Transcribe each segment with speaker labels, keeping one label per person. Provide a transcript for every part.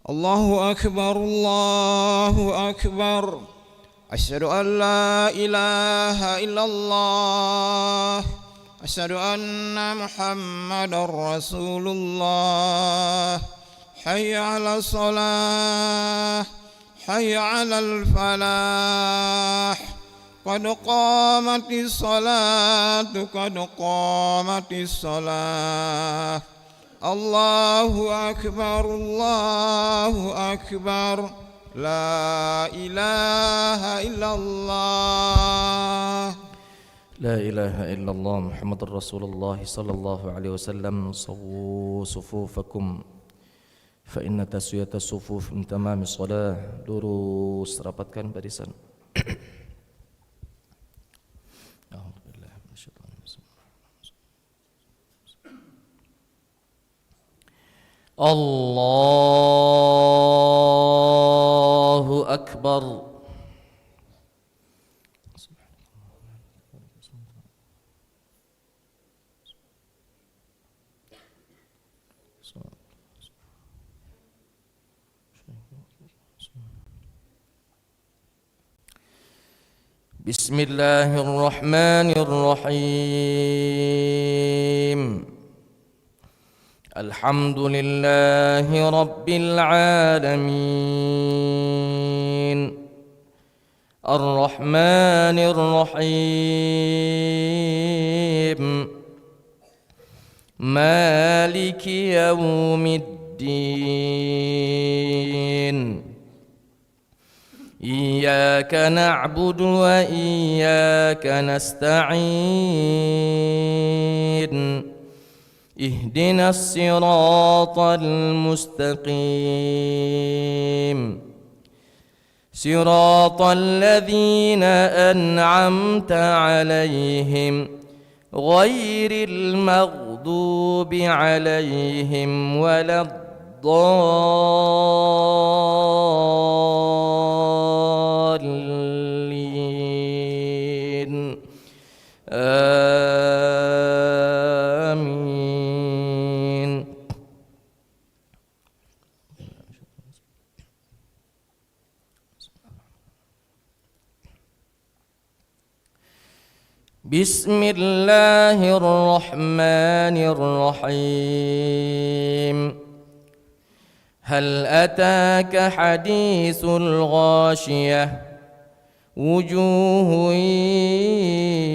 Speaker 1: الله أكبر الله أكبر. أشهد أن لا إله إلا الله. أشهد أن محمدا رسول الله. حي على الصلاة حي على الفلاح. قد قامت الصلاة قد قامت الصلاة. الله أكبر الله أكبر. لا إله إلا الله.
Speaker 2: لا إله إلا الله محمد رسول الله صلى الله عليه وسلم. صووا صفوفكم فإن تسوية الصفوف من تمام الصلاة. Lurus, rapatkan barisan. Allahu Akbar. Bismillahirrahmanirrahim. Alhamdulillahi Rabbil Alamin. Ar-Rahmanir Rahim. Maliki Yawmiddin. Iyyaka na'budu wa iyyaka nasta'in. اهدنا الصراط المستقيم صراط الذين أنعمت عليهم غير المغضوب عليهم ولا الضالين. بسم الله الرحمن الرحيم. هل أتاك حديث الغاشية وجوه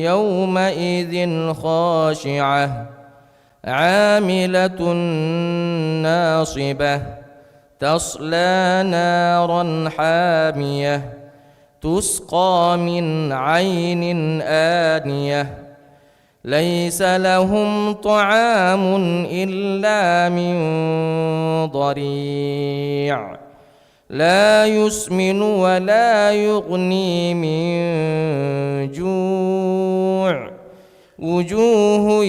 Speaker 2: يومئذ خاشعة عاملة ناصبة تصلى نارا حامية تسقى من عين آنية ليس لهم طعام إلا من ضريع لا يسمن ولا يغني من جوع وجوه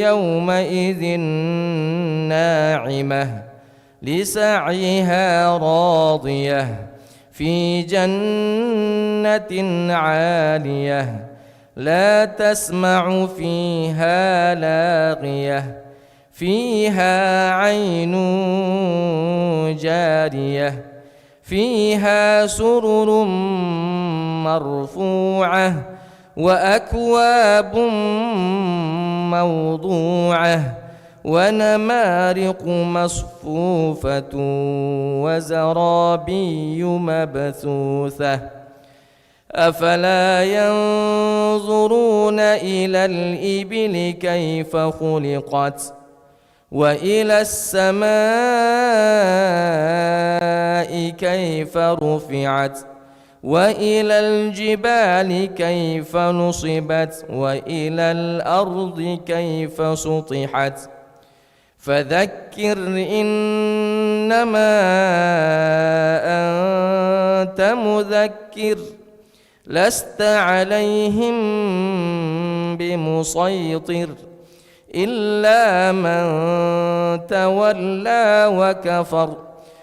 Speaker 2: يومئذ ناعمة لسعيها راضية في جنة عالية لا تسمع فيها لاغية فيها عين جارية فيها سرر مرفوعة وأكواب موضوعة ونمارق مصفوفة وزرابي مبثوثة أفلا ينظرون إلى الإبل كيف خلقت وإلى السماء كيف رفعت وإلى الجبال كيف نصبت وإلى الأرض كيف سطحت فذكر إنما أنت مذكر لست عليهم بمسيطر إلا من تولى وكفر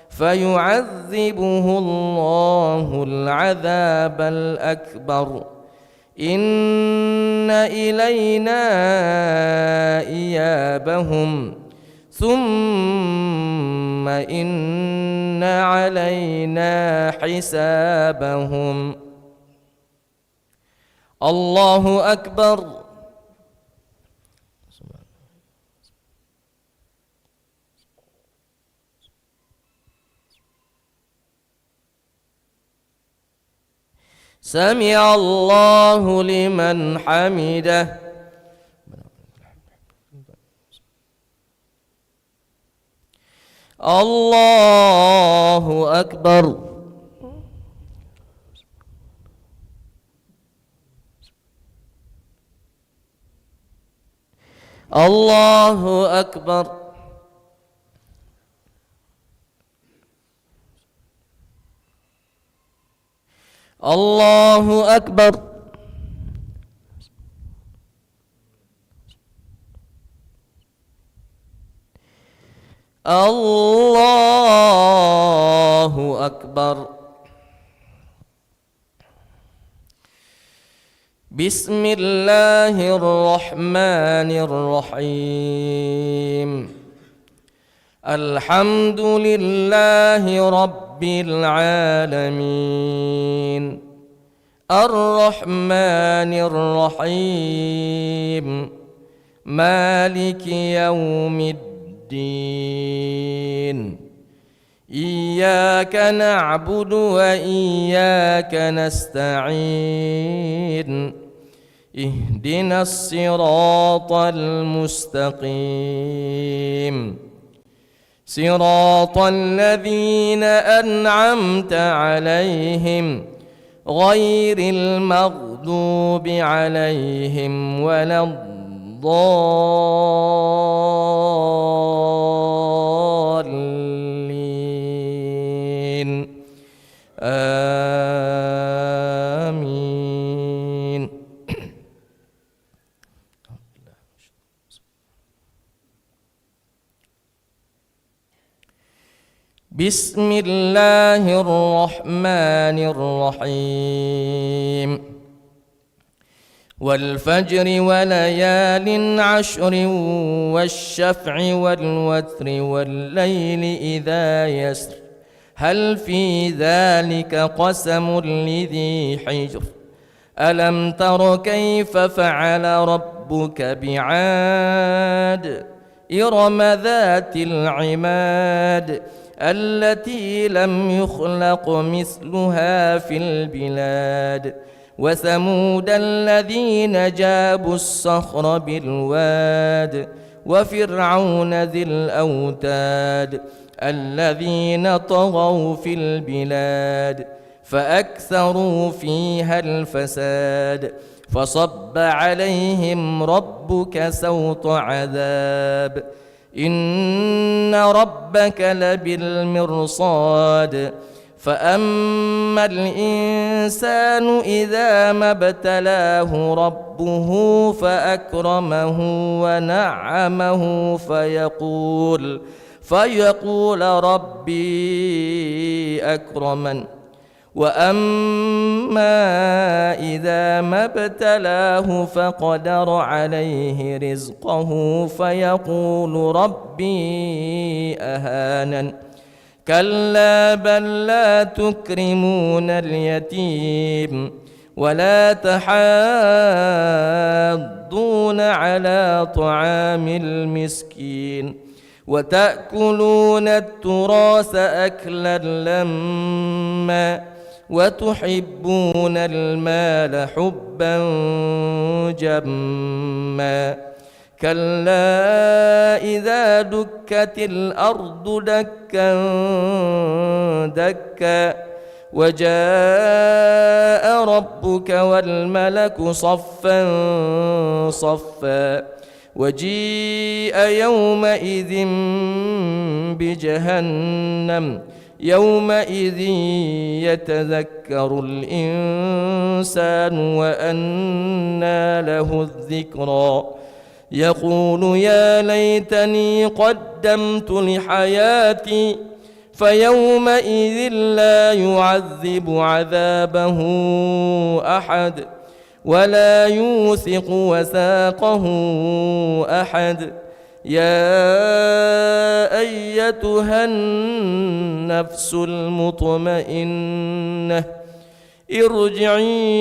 Speaker 2: فيعذبه الله العذاب الأكبر إن إلينا إيابهم ثم إن علينا حسابهم. الله أكبر. سمع الله لمن حمده. الله أكبر. الله أكبر. الله أكبر. الله أكبر. بسم الله الرحمن الرحيم. الحمد لله رب العالمين الرحمن الرحيم مالك يوم الدين إياك نعبد وإياك نستعين اهدنا الصراط المستقيم صراط الذين أنعمت عليهم غير المغضوب عليهم ولا الضالين آمين. بسم الله الرحمن الرحيم. والفجر وليال عشر والشفع والوتر والليل إذا يسر هل في ذلك قسم لذي حجر ألم تر كيف فعل ربك بعاد إرم ذات العماد التي لم يخلق مثلها في البلاد وثمود الذين جابوا الصخر بالواد وفرعون ذي الأوتاد الذين طغوا في البلاد فأكثروا فيها الفساد فصب عليهم ربك سوط عذاب إن ربك لبالمرصاد فأما الإنسان إذا ما ابتلاه ربه فأكرمه ونعمه فيقول ربي أكرمن وأما إذا ما ابتلاه فقدر عليه رزقه فيقول ربي أهانن كلا بل لا تكرمون اليتيم ولا تحاضون على طعام المسكين وتأكلون التراث أكلا لما وتحبون المال حبا جما كلا إذا دكت الأرض دكا دكا وجاء ربك والملك صفا صفا وجيء يومئذ بجهنم يومئذ يتذكر الإنسان وأنى له الذكرى يقول يا ليتني قدمت لحياتي فيومئذ لا يعذب عذابه أحد ولا يوثق وثاقه أحد يا أيتها النفس المطمئنة ارجعي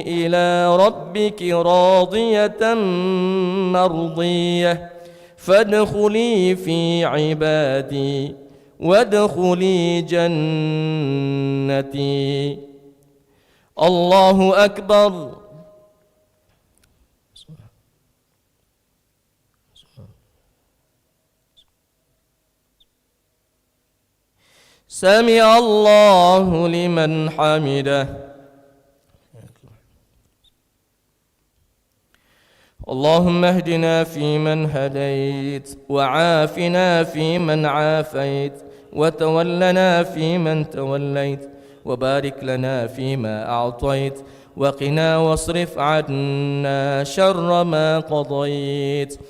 Speaker 2: إلى ربك راضية مرضية فادخلي في عبادي وادخلي جنتي. الله أكبر. سمع الله لمن حمده. اللهم اهدنا فيمن هديت وعافنا فيمن عافيت وتولنا فيمن توليت وبارك لنا فيما أعطيت وقنا واصرف عنا شر ما قضيت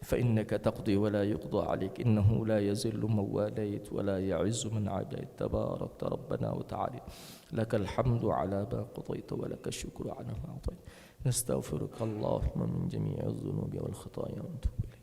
Speaker 2: فإنك تقضي ولا يقضى عليك إنه لا يذل من واليت ولا يعز من عاديت تباركت ربنا وتعالى لك الحمد على ما قضيت ولك الشكر على ما أعطيت نستغفرك اللهم من جميع الذنوب والخطايا ونتوب إليك.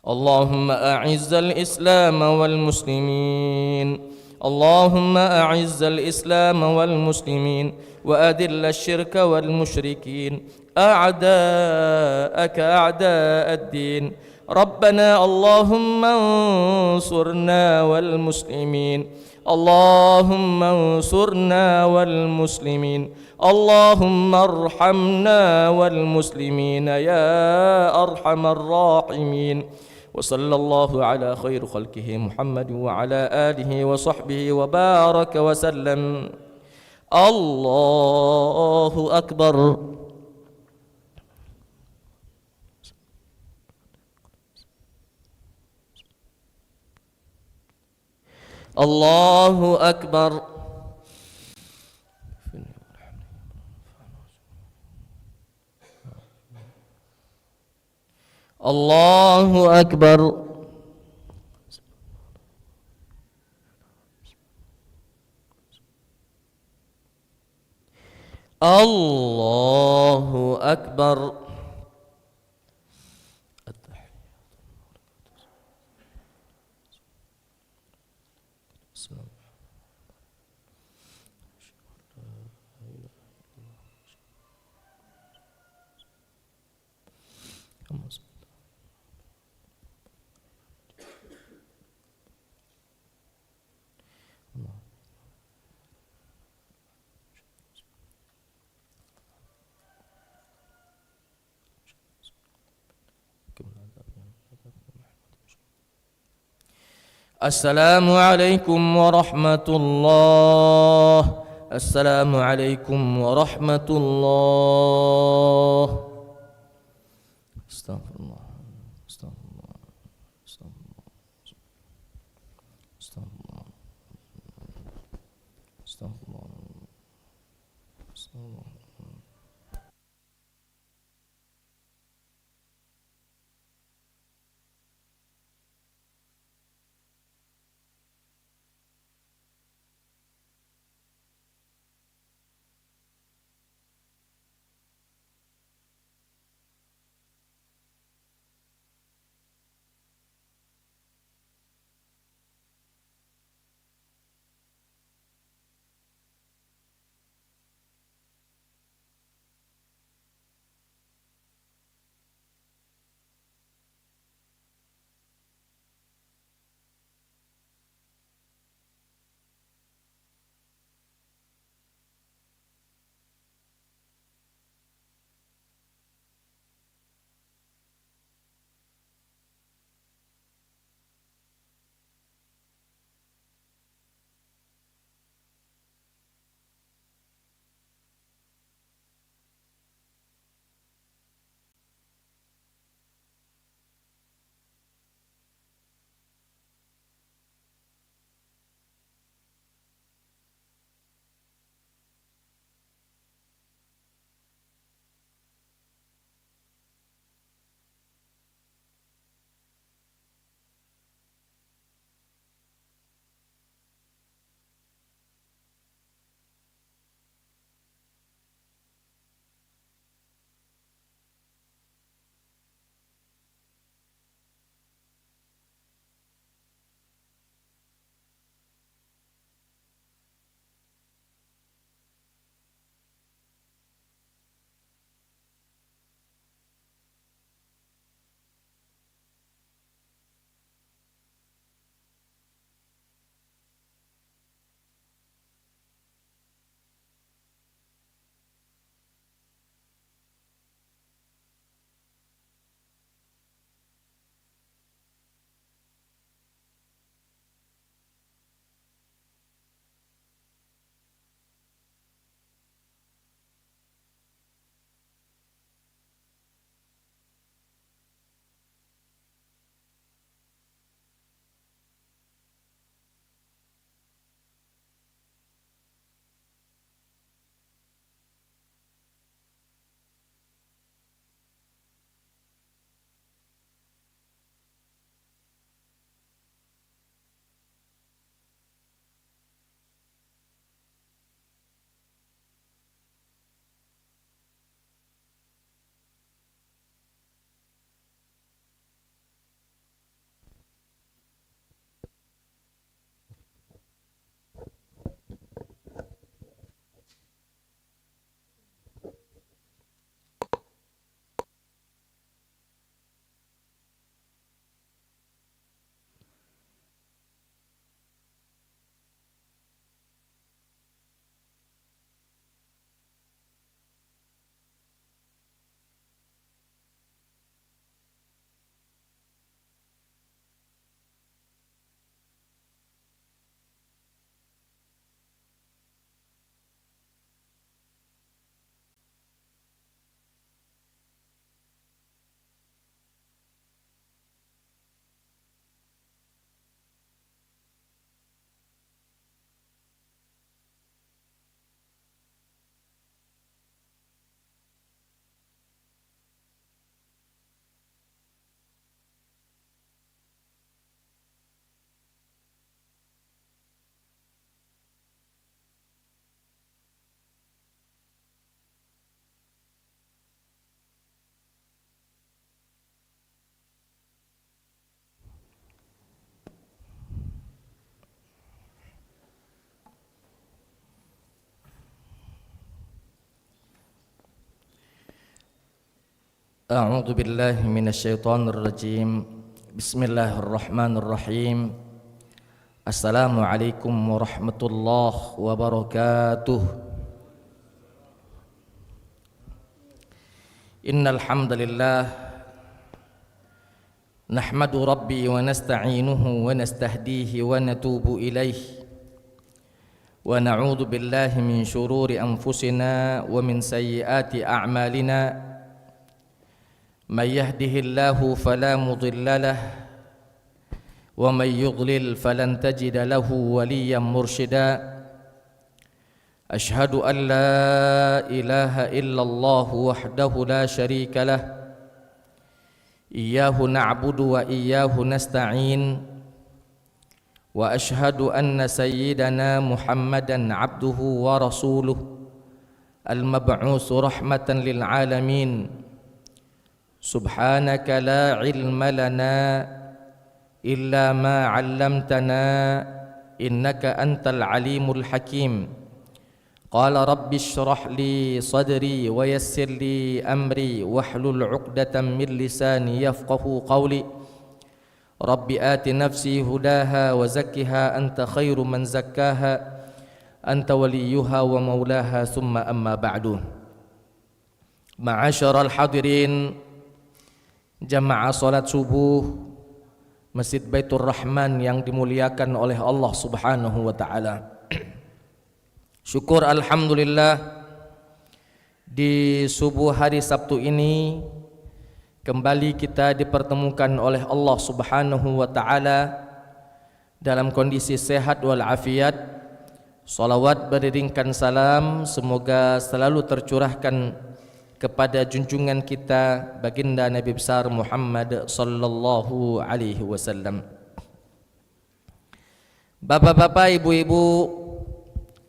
Speaker 2: اللهم أعز الإسلام والمسلمين اللهم أعز الإسلام والمسلمين وأذل الشرك والمشركين أعداءك أعداء الدين. ربنا اللهم انصرنا والمسلمين اللهم انصرنا والمسلمين اللهم ارحمنا والمسلمين يا أرحم الراحمين. وصلى الله على خير خلقه محمد وعلى آله وصحبه وبارك وسلم. الله أكبر. الله أكبر. الله أكبر. الله أكبر. السلام عليكم ورحمة الله. السلام عليكم ورحمة الله. استغفر الله استغفر الله استغفر الله استغفر الله استغفر الله استغفر الله. A'udzu billahi minasyaitonir rajim. Bismillahirrahmanirrahim. Assalamualaikum warahmatullahi wabarakatuh. Innal hamdalillah nahmadu rabbi wa nasta'inuhu wa nastahdihi wa natubu ilaihi wa na'udzu billahi min shururi anfusina wa min sayyiati a'malina. من يهده الله فلا مضل له ومن يضلل فلن تجد له وليا مرشدا أشهد أن لا إله إلا الله وحده لا شريك له إياه نعبد وإياه نستعين وأشهد أن سيدنا محمدا عبده ورسوله المبعوث رحمة للعالمين سبحانك لا علم لنا إلا ما علمتنا إنك أنت العليم الحكيم قال رب اشرح لي صدري ويسر لي أمري واحلل عقدة من لساني يفقه قولي رب آت نفسي هداها وزكها أنت خير من زكاها أنت وليها ومولاها ثم أما بعد معاشر الحاضرين Jamaah salat subuh Masjid Baitur Rahman yang dimuliakan oleh Allah Subhanahu wa taala. Syukur alhamdulillah di subuh hari Sabtu ini kembali kita dipertemukan oleh Allah Subhanahu wa taala dalam kondisi sehat wal afiat. Salawat beriringkan salam semoga selalu tercurahkan kepada junjungan kita baginda Nabi besar Muhammad sallallahu alaihi wasallam. Bapak-bapak, ibu-ibu,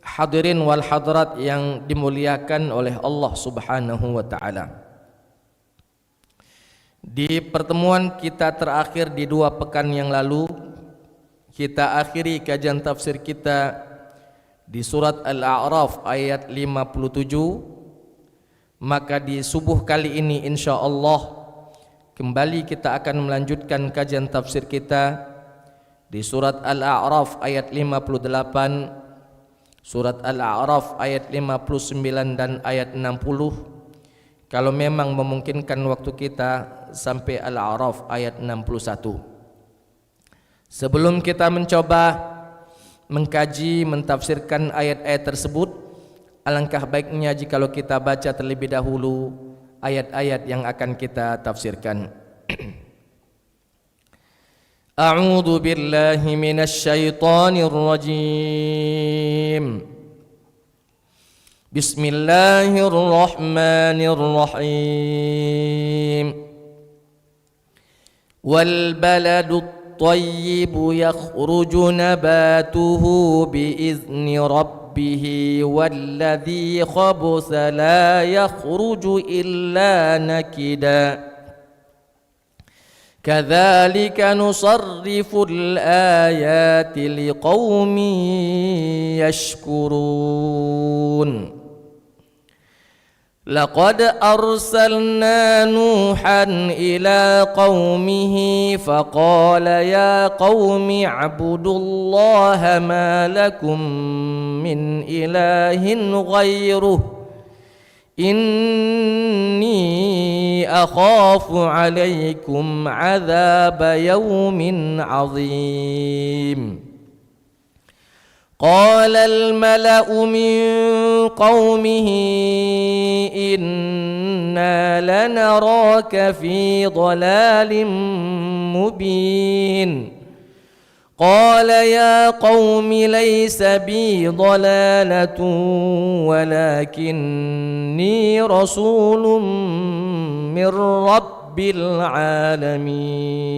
Speaker 2: hadirin wal hadirat yang dimuliakan oleh Allah Subhanahu wa taala. Di pertemuan kita terakhir di 2 pekan yang lalu, kita akhiri kajian tafsir kita di surat Al-A'raf ayat 57. Maka di subuh kali ini insyaallah kembali kita akan melanjutkan kajian tafsir kita di surat Al-A'raf ayat 58, surat Al-A'raf ayat 59 dan ayat 60. Kalau memang memungkinkan waktu kita sampai Al-A'raf ayat 61. Sebelum kita mencoba mengkaji, mentafsirkan ayat-ayat tersebut, alangkah baiknya jikalau kita baca terlebih dahulu ayat-ayat yang akan kita tafsirkan. A'udzu billahi minasy syaithanir rajim. Bismillahirrahmanirrahim. Wal baladut thayyib yakhruju nabatuhu biizni rabbih والذي خبث لا يخرج إلا نكدا كذلك نصرف الآيات لقوم يشكرون لقد أرسلنا نوحا إلى قومه فقال يا قوم اعبدوا الله ما لكم من إله غيره إني أخاف عليكم عذاب يوم عظيم قال الملأ من قومه إنا لنراك في ضلال مبين قال يا قوم ليس بي ضلالة ولكني رسول من رب العالمين.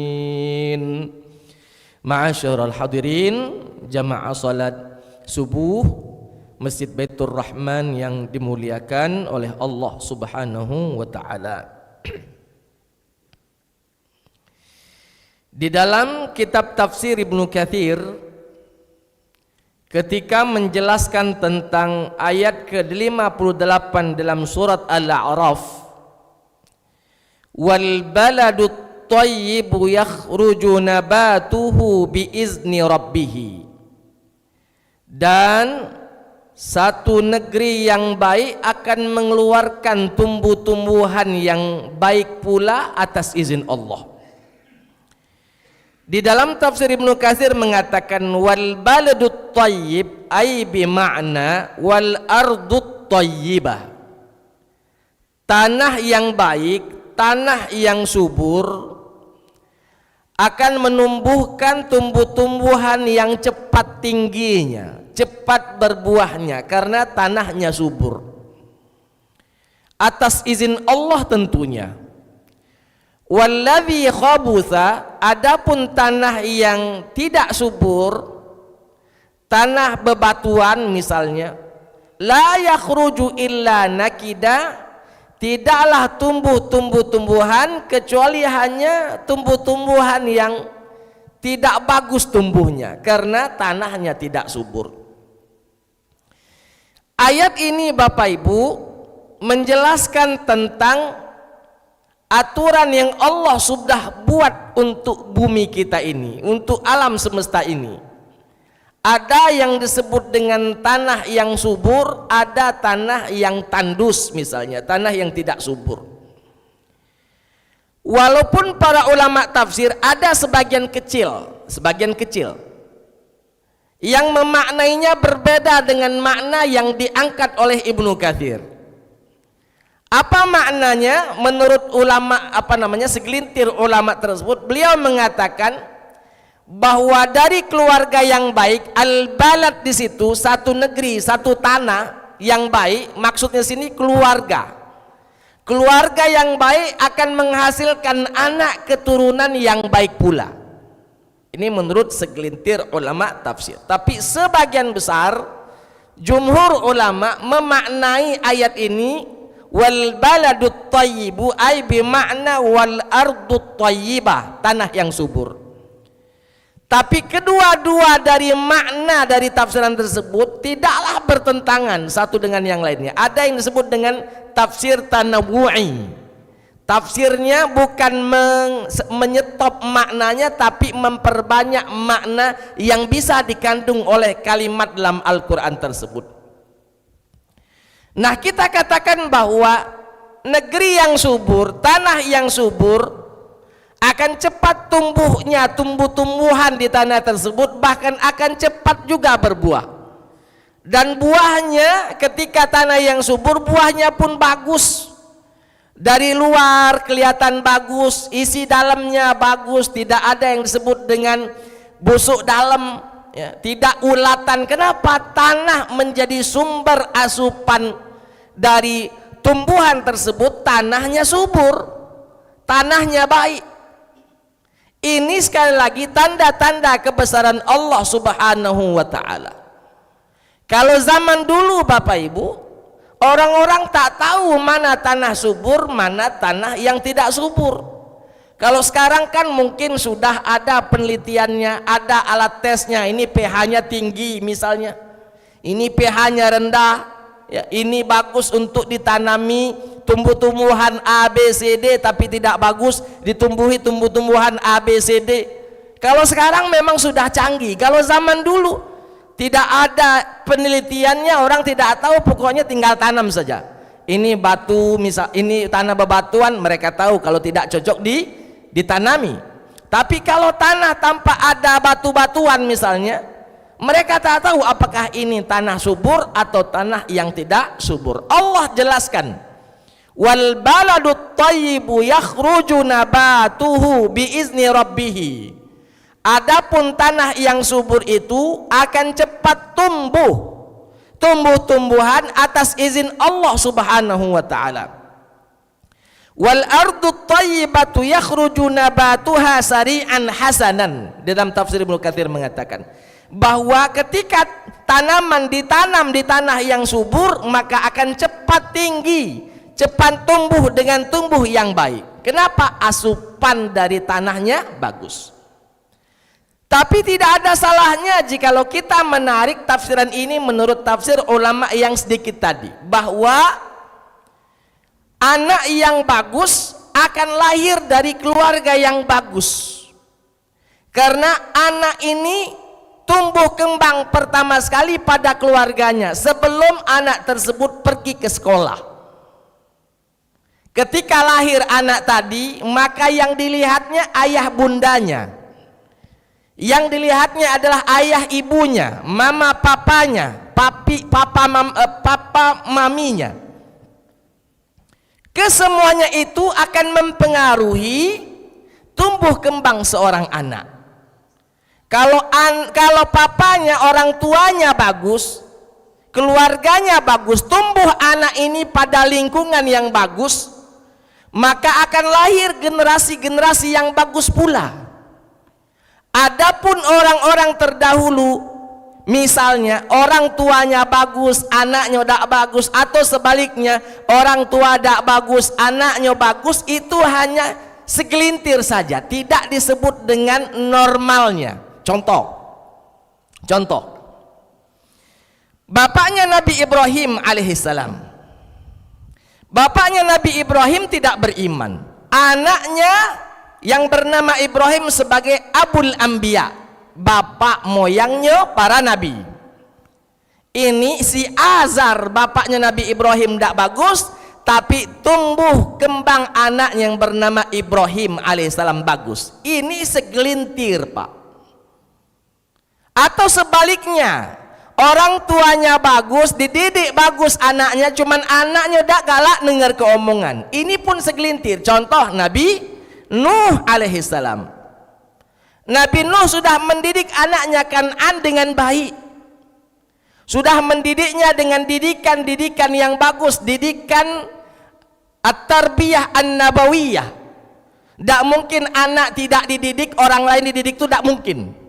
Speaker 2: Ma'asyiral hadirin, jamaah salat subuh Masjid Baitur Rahman yang dimuliakan oleh Allah Subhanahu wa taala. Di dalam kitab tafsir Ibnu Katsir, ketika menjelaskan tentang ayat ke-58 dalam surat Al-A'raf, wal baladut thayyibu yakhruju nabatuhu biizni rabbih. Dan satu negeri yang baik akan mengeluarkan tumbuh-tumbuhan yang baik pula atas izin Allah. Di dalam tafsir Ibnu Katsir mengatakan wal baladut thayyib ay bi makna wal ardut thayyibah. Tanah yang baik, tanah yang subur akan menumbuhkan tumbuh-tumbuhan yang cepat tingginya, cepat berbuahnya karena tanahnya subur. Atas izin Allah tentunya. Walladzi khabutha, adapun tanah yang tidak subur, tanah bebatuan misalnya, la yakhruju illa nakida, tidaklah tumbuh tumbuh-tumbuhan kecuali hanya tumbuh-tumbuhan yang tidak bagus tumbuhnya karena tanahnya tidak subur. Ayat ini Bapak Ibu menjelaskan tentang aturan yang Allah sudah buat untuk bumi kita ini, untuk alam semesta ini. Ada yang disebut dengan tanah yang subur, ada tanah yang tandus misalnya, tanah yang tidak subur. Walaupun para ulama tafsir ada sebagian kecil yang memaknainya berbeda dengan makna yang diangkat oleh Ibnu Katsir. Apa maknanya? Menurut ulama segelintir ulama tersebut, beliau mengatakan bahwa dari keluarga yang baik, al-balad di situ satu negeri, satu tanah yang baik, maksudnya sini keluarga. Keluarga yang baik akan menghasilkan anak keturunan yang baik pula. Ini menurut segelintir ulama tafsir. Tapi sebagian besar jumhur ulama memaknai ayat ini wal baladut thayyibu ay bi makna wal ardut thayyibah, tanah yang subur. Tapi kedua-dua dari makna dari tafsiran tersebut tidaklah bertentangan satu dengan yang lainnya. Ada yang disebut dengan tafsir tanawu'i. Tafsirnya bukan menyetop maknanya, tapi memperbanyak makna yang bisa dikandung oleh kalimat dalam Al-Quran tersebut. Nah, kita katakan bahwa negeri yang subur, tanah yang subur akan cepat tumbuhnya tumbuh-tumbuhan di tanah tersebut, bahkan akan cepat juga berbuah. Dan buahnya ketika tanah yang subur, buahnya pun bagus. Dari luar kelihatan bagus, isi dalamnya bagus, tidak ada yang disebut dengan busuk dalam, ya, tidak ulatan. Kenapa? Tanah menjadi sumber asupan dari tumbuhan tersebut, tanahnya subur, tanahnya baik. Ini sekali lagi tanda-tanda kebesaran Allah Subhanahu wa ta'ala. Kalau zaman dulu Bapak Ibu, orang-orang tak tahu mana tanah subur, mana tanah yang tidak subur. Kalau sekarang kan mungkin sudah ada penelitiannya, ada alat tesnya. Ini pH-nya tinggi misalnya, ini pH-nya rendah, ya, ini bagus untuk ditanami tumbuh-tumbuhan A, B, C, D, tapi tidak bagus ditumbuhi tumbuh-tumbuhan A, B, C, D. Kalau sekarang memang sudah canggih. Kalau zaman dulu tidak ada penelitiannya, orang tidak tahu, pokoknya tinggal tanam saja. Ini batu, misal ini tanah bebatuan, mereka tahu kalau tidak cocok ditanami. Tapi kalau tanah tanpa ada batu-batuan misalnya, mereka tak tahu apakah ini tanah subur atau tanah yang tidak subur. Allah jelaskan, wal baladut thayyibu yakhruju nabatuhu biizni rabbih. Adapun tanah yang subur itu akan cepat tumbuh-tumbuhan atas izin Allah Subhanahu wa ta'ala. Wal ardut thayyibatu yakhruju nabatuha sari'an hasanan. Dalam tafsir Ibnu Katsir mengatakan bahwa ketika tanaman ditanam di tanah yang subur, maka akan cepat tinggi, cepat tumbuh dengan tumbuh yang baik. Kenapa? Asupan dari tanahnya bagus. Tapi tidak ada salahnya jikalau kita menarik tafsiran ini menurut tafsir ulama yang sedikit tadi, bahwa anak yang bagus
Speaker 3: akan lahir dari keluarga yang bagus. Karena anak ini tumbuh kembang pertama sekali pada keluarganya sebelum anak tersebut pergi ke sekolah. Ketika lahir anak tadi, maka yang dilihatnya ayah bundanya, yang dilihatnya adalah ayah ibunya, mama papanya, papa maminya. Kesemuanya itu akan mempengaruhi tumbuh kembang seorang anak. Kalau papanya, orang tuanya bagus, keluarganya bagus, tumbuh anak ini pada lingkungan yang bagus, maka akan lahir generasi-generasi yang bagus pula. Adapun orang-orang terdahulu, misalnya orang tuanya bagus, anaknya tidak bagus, atau sebaliknya orang tua tidak bagus, anaknya bagus, itu hanya segelintir saja, tidak disebut dengan normalnya. Contoh, bapaknya Nabi Ibrahim alaihissalam. Bapaknya Nabi Ibrahim tidak beriman. Anaknya yang bernama Ibrahim sebagai Abul Anbiya, bapak moyangnya para nabi. Ini si Azar, bapaknya Nabi Ibrahim tidak bagus, tapi tumbuh kembang anak yang bernama Ibrahim alaihissalam bagus. Ini segelintir, Pak. Atau sebaliknya, orang tuanya bagus, dididik bagus anaknya, cuman anaknya tidak galak dengar keomongan. Ini pun segelintir. Contoh Nabi Nuh alaihissalam. Nabi Nuh sudah mendidik anaknya Kan'an dengan baik, sudah mendidiknya dengan didikan yang bagus, didikan at-tarbiyah an-nabawiyah. Tidak mungkin anak tidak dididik, orang lain dididik, itu tidak mungkin.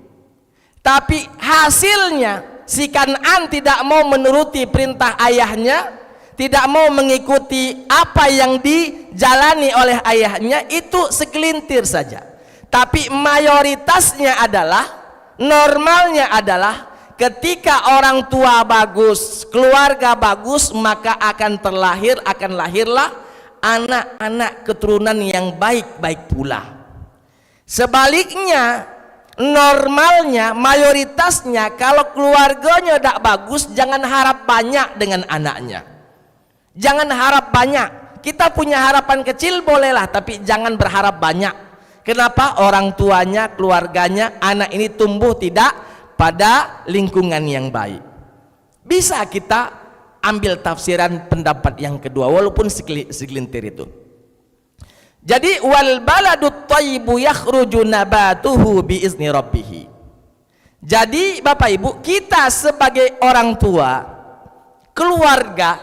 Speaker 3: Tapi hasilnya si Kan'an tidak mau menuruti perintah ayahnya, tidak mau mengikuti apa yang dijalani oleh ayahnya, itu segelintir saja. Tapi mayoritasnya adalah, normalnya adalah ketika orang tua bagus, keluarga bagus, maka akan lahirlah anak-anak keturunan yang baik-baik pula. Sebaliknya, normalnya, mayoritasnya, kalau keluarganya tidak bagus, jangan harap banyak dengan anaknya. Jangan harap banyak. Kita punya harapan kecil bolehlah, tapi jangan berharap banyak. Kenapa? Orang tuanya, keluarganya, anak ini tumbuh tidak pada lingkungan yang baik. Bisa kita ambil tafsiran pendapat yang kedua, walaupun segelintir itu. Jadi wal baladut thayyibu yakhruju nabatuhu biizni rabbih. Jadi Bapak Ibu, kita sebagai orang tua, keluarga,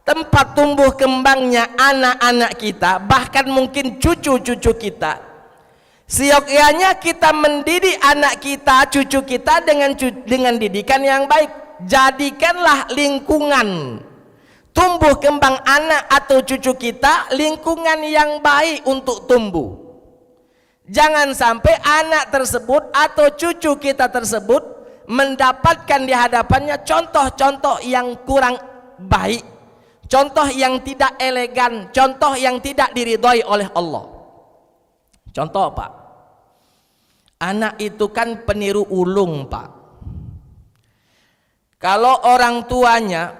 Speaker 3: tempat tumbuh kembangnya anak-anak kita, bahkan mungkin cucu-cucu kita, seyogyanya kita mendidik anak kita, cucu kita dengan didikan yang baik. Jadikanlah lingkungan tumbuh kembang anak atau cucu kita lingkungan yang baik untuk tumbuh. Jangan sampai anak tersebut atau cucu kita tersebut mendapatkan di hadapannya contoh-contoh yang kurang baik, contoh yang tidak elegan, contoh yang tidak diridhoi oleh Allah. Contoh, Pak, anak itu kan peniru ulung, Pak. Kalau orang tuanya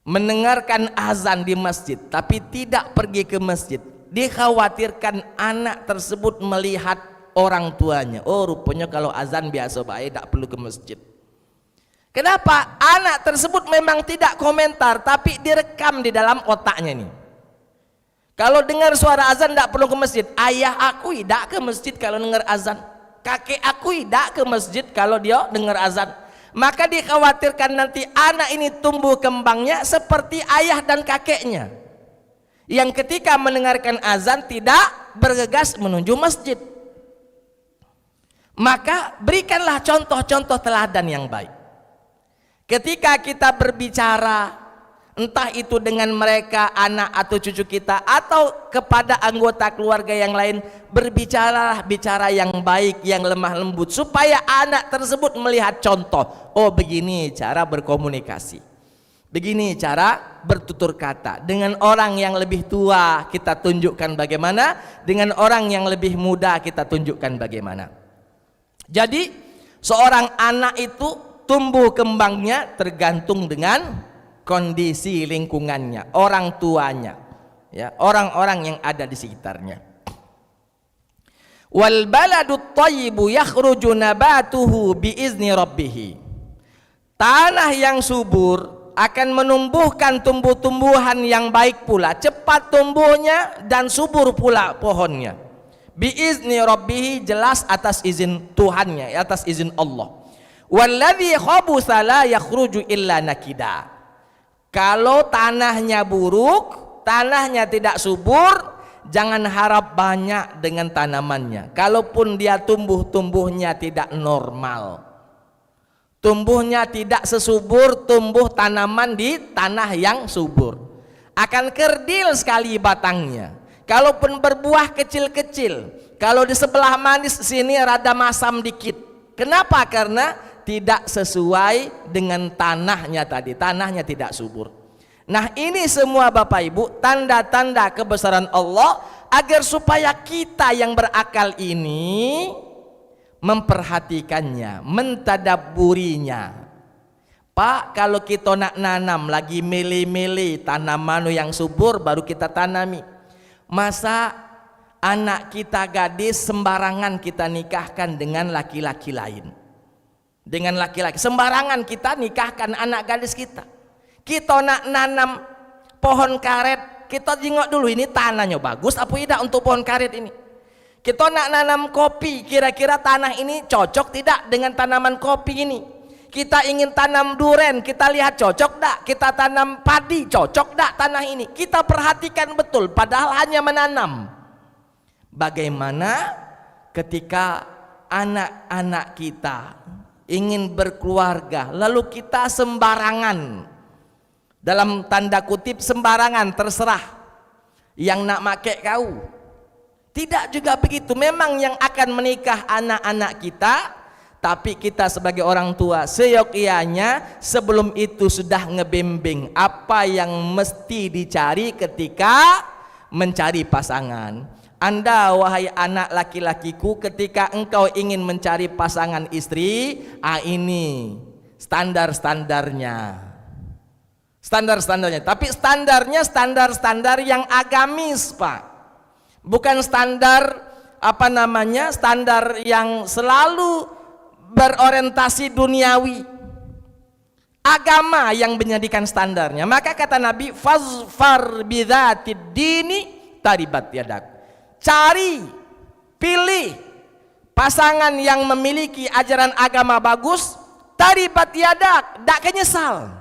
Speaker 3: mendengarkan azan di masjid tapi tidak pergi ke masjid, dikhawatirkan anak tersebut melihat orang tuanya, oh rupanya kalau azan biasa baik, tidak perlu ke masjid. Kenapa? Anak tersebut memang tidak komentar, tapi direkam di dalam otaknya nih. Kalau dengar suara azan tidak perlu ke masjid. Ayah aku tidak ke masjid kalau dengar azan, kakek aku tidak ke masjid kalau dia dengar azan. Maka dikhawatirkan nanti anak ini tumbuh kembangnya seperti ayah dan kakeknya, yang ketika mendengarkan azan tidak bergegas menuju masjid. Maka berikanlah contoh-contoh teladan yang baik. Ketika kita berbicara, entah itu dengan mereka, anak atau cucu kita, atau kepada anggota keluarga yang lain, berbicaralah bicara yang baik, yang lemah lembut, supaya anak tersebut melihat contoh. Oh begini cara berkomunikasi, Begini cara bertutur kata. Dengan orang yang lebih tua kita tunjukkan bagaimana, dengan orang yang lebih muda kita tunjukkan bagaimana. Jadi seorang anak itu tumbuh kembangnya tergantung dengan kondisi lingkungannya, orang tuanya, ya, orang-orang yang ada di sekitarnya. Wal baladut thayyibu yakhruju nabatuhu biizni rabbih. Tanah yang subur akan menumbuhkan tumbuh-tumbuhan yang baik pula, cepat tumbuhnya dan subur pula pohonnya. Biizni rabbih, jelas atas izin Tuhannya, atas izin Allah. Walladzi khabutha la yakhruju illa nakida. Kalau tanahnya buruk, tanahnya tidak subur, jangan harap banyak dengan tanamannya. Kalaupun dia tumbuhnya tidak normal, tumbuhnya tidak sesubur tumbuh tanaman di tanah yang subur, akan kerdil sekali batangnya. Kalaupun berbuah kecil-kecil, kalau di sebelah manis sini rada masam dikit. Kenapa? Karena tidak sesuai dengan tanahnya tadi, tanahnya tidak subur. Nah, ini semua Bapak Ibu tanda-tanda kebesaran Allah agar supaya kita yang berakal ini memperhatikannya, mentadabburinya. Pak, kalau kita nak nanam lagi milih-milih tanaman yang subur baru kita tanami. Masa anak kita gadis sembarangan kita nikahkan dengan laki-laki lain? Dengan laki-laki sembarangan kita nikahkan anak gadis kita. Kita nak nanam pohon karet, kita jengok dulu ini tanahnya bagus apa tidak untuk pohon karet ini. Kita nak nanam kopi, kira-kira tanah ini cocok tidak dengan tanaman kopi ini. Kita ingin tanam duren, kita lihat cocok tak. Kita tanam padi, cocok tak tanah ini. Kita perhatikan betul, padahal hanya menanam. Bagaimana ketika anak-anak kita ingin berkeluarga, lalu kita sembarangan, dalam tanda kutip sembarangan, terserah yang nak make kau. Tidak juga begitu. Memang yang akan menikah anak-anak kita, tapi kita sebagai orang tua seyogyanya sebelum itu sudah ngebimbing apa yang mesti dicari ketika mencari pasangan. Anda wahai anak laki-lakiku, ketika engkau ingin mencari pasangan istri, ini standar-standarnya. Standar-standarnya, tapi standarnya standar-standar yang agamis, Pak. Bukan standar standar yang selalu berorientasi duniawi. Agama yang menjadikan standarnya. Maka kata Nabi, fazfar bidzatid dini taribat yadak. Cari, pilih pasangan yang memiliki ajaran agama bagus, taribat yadak, dak kenyesal.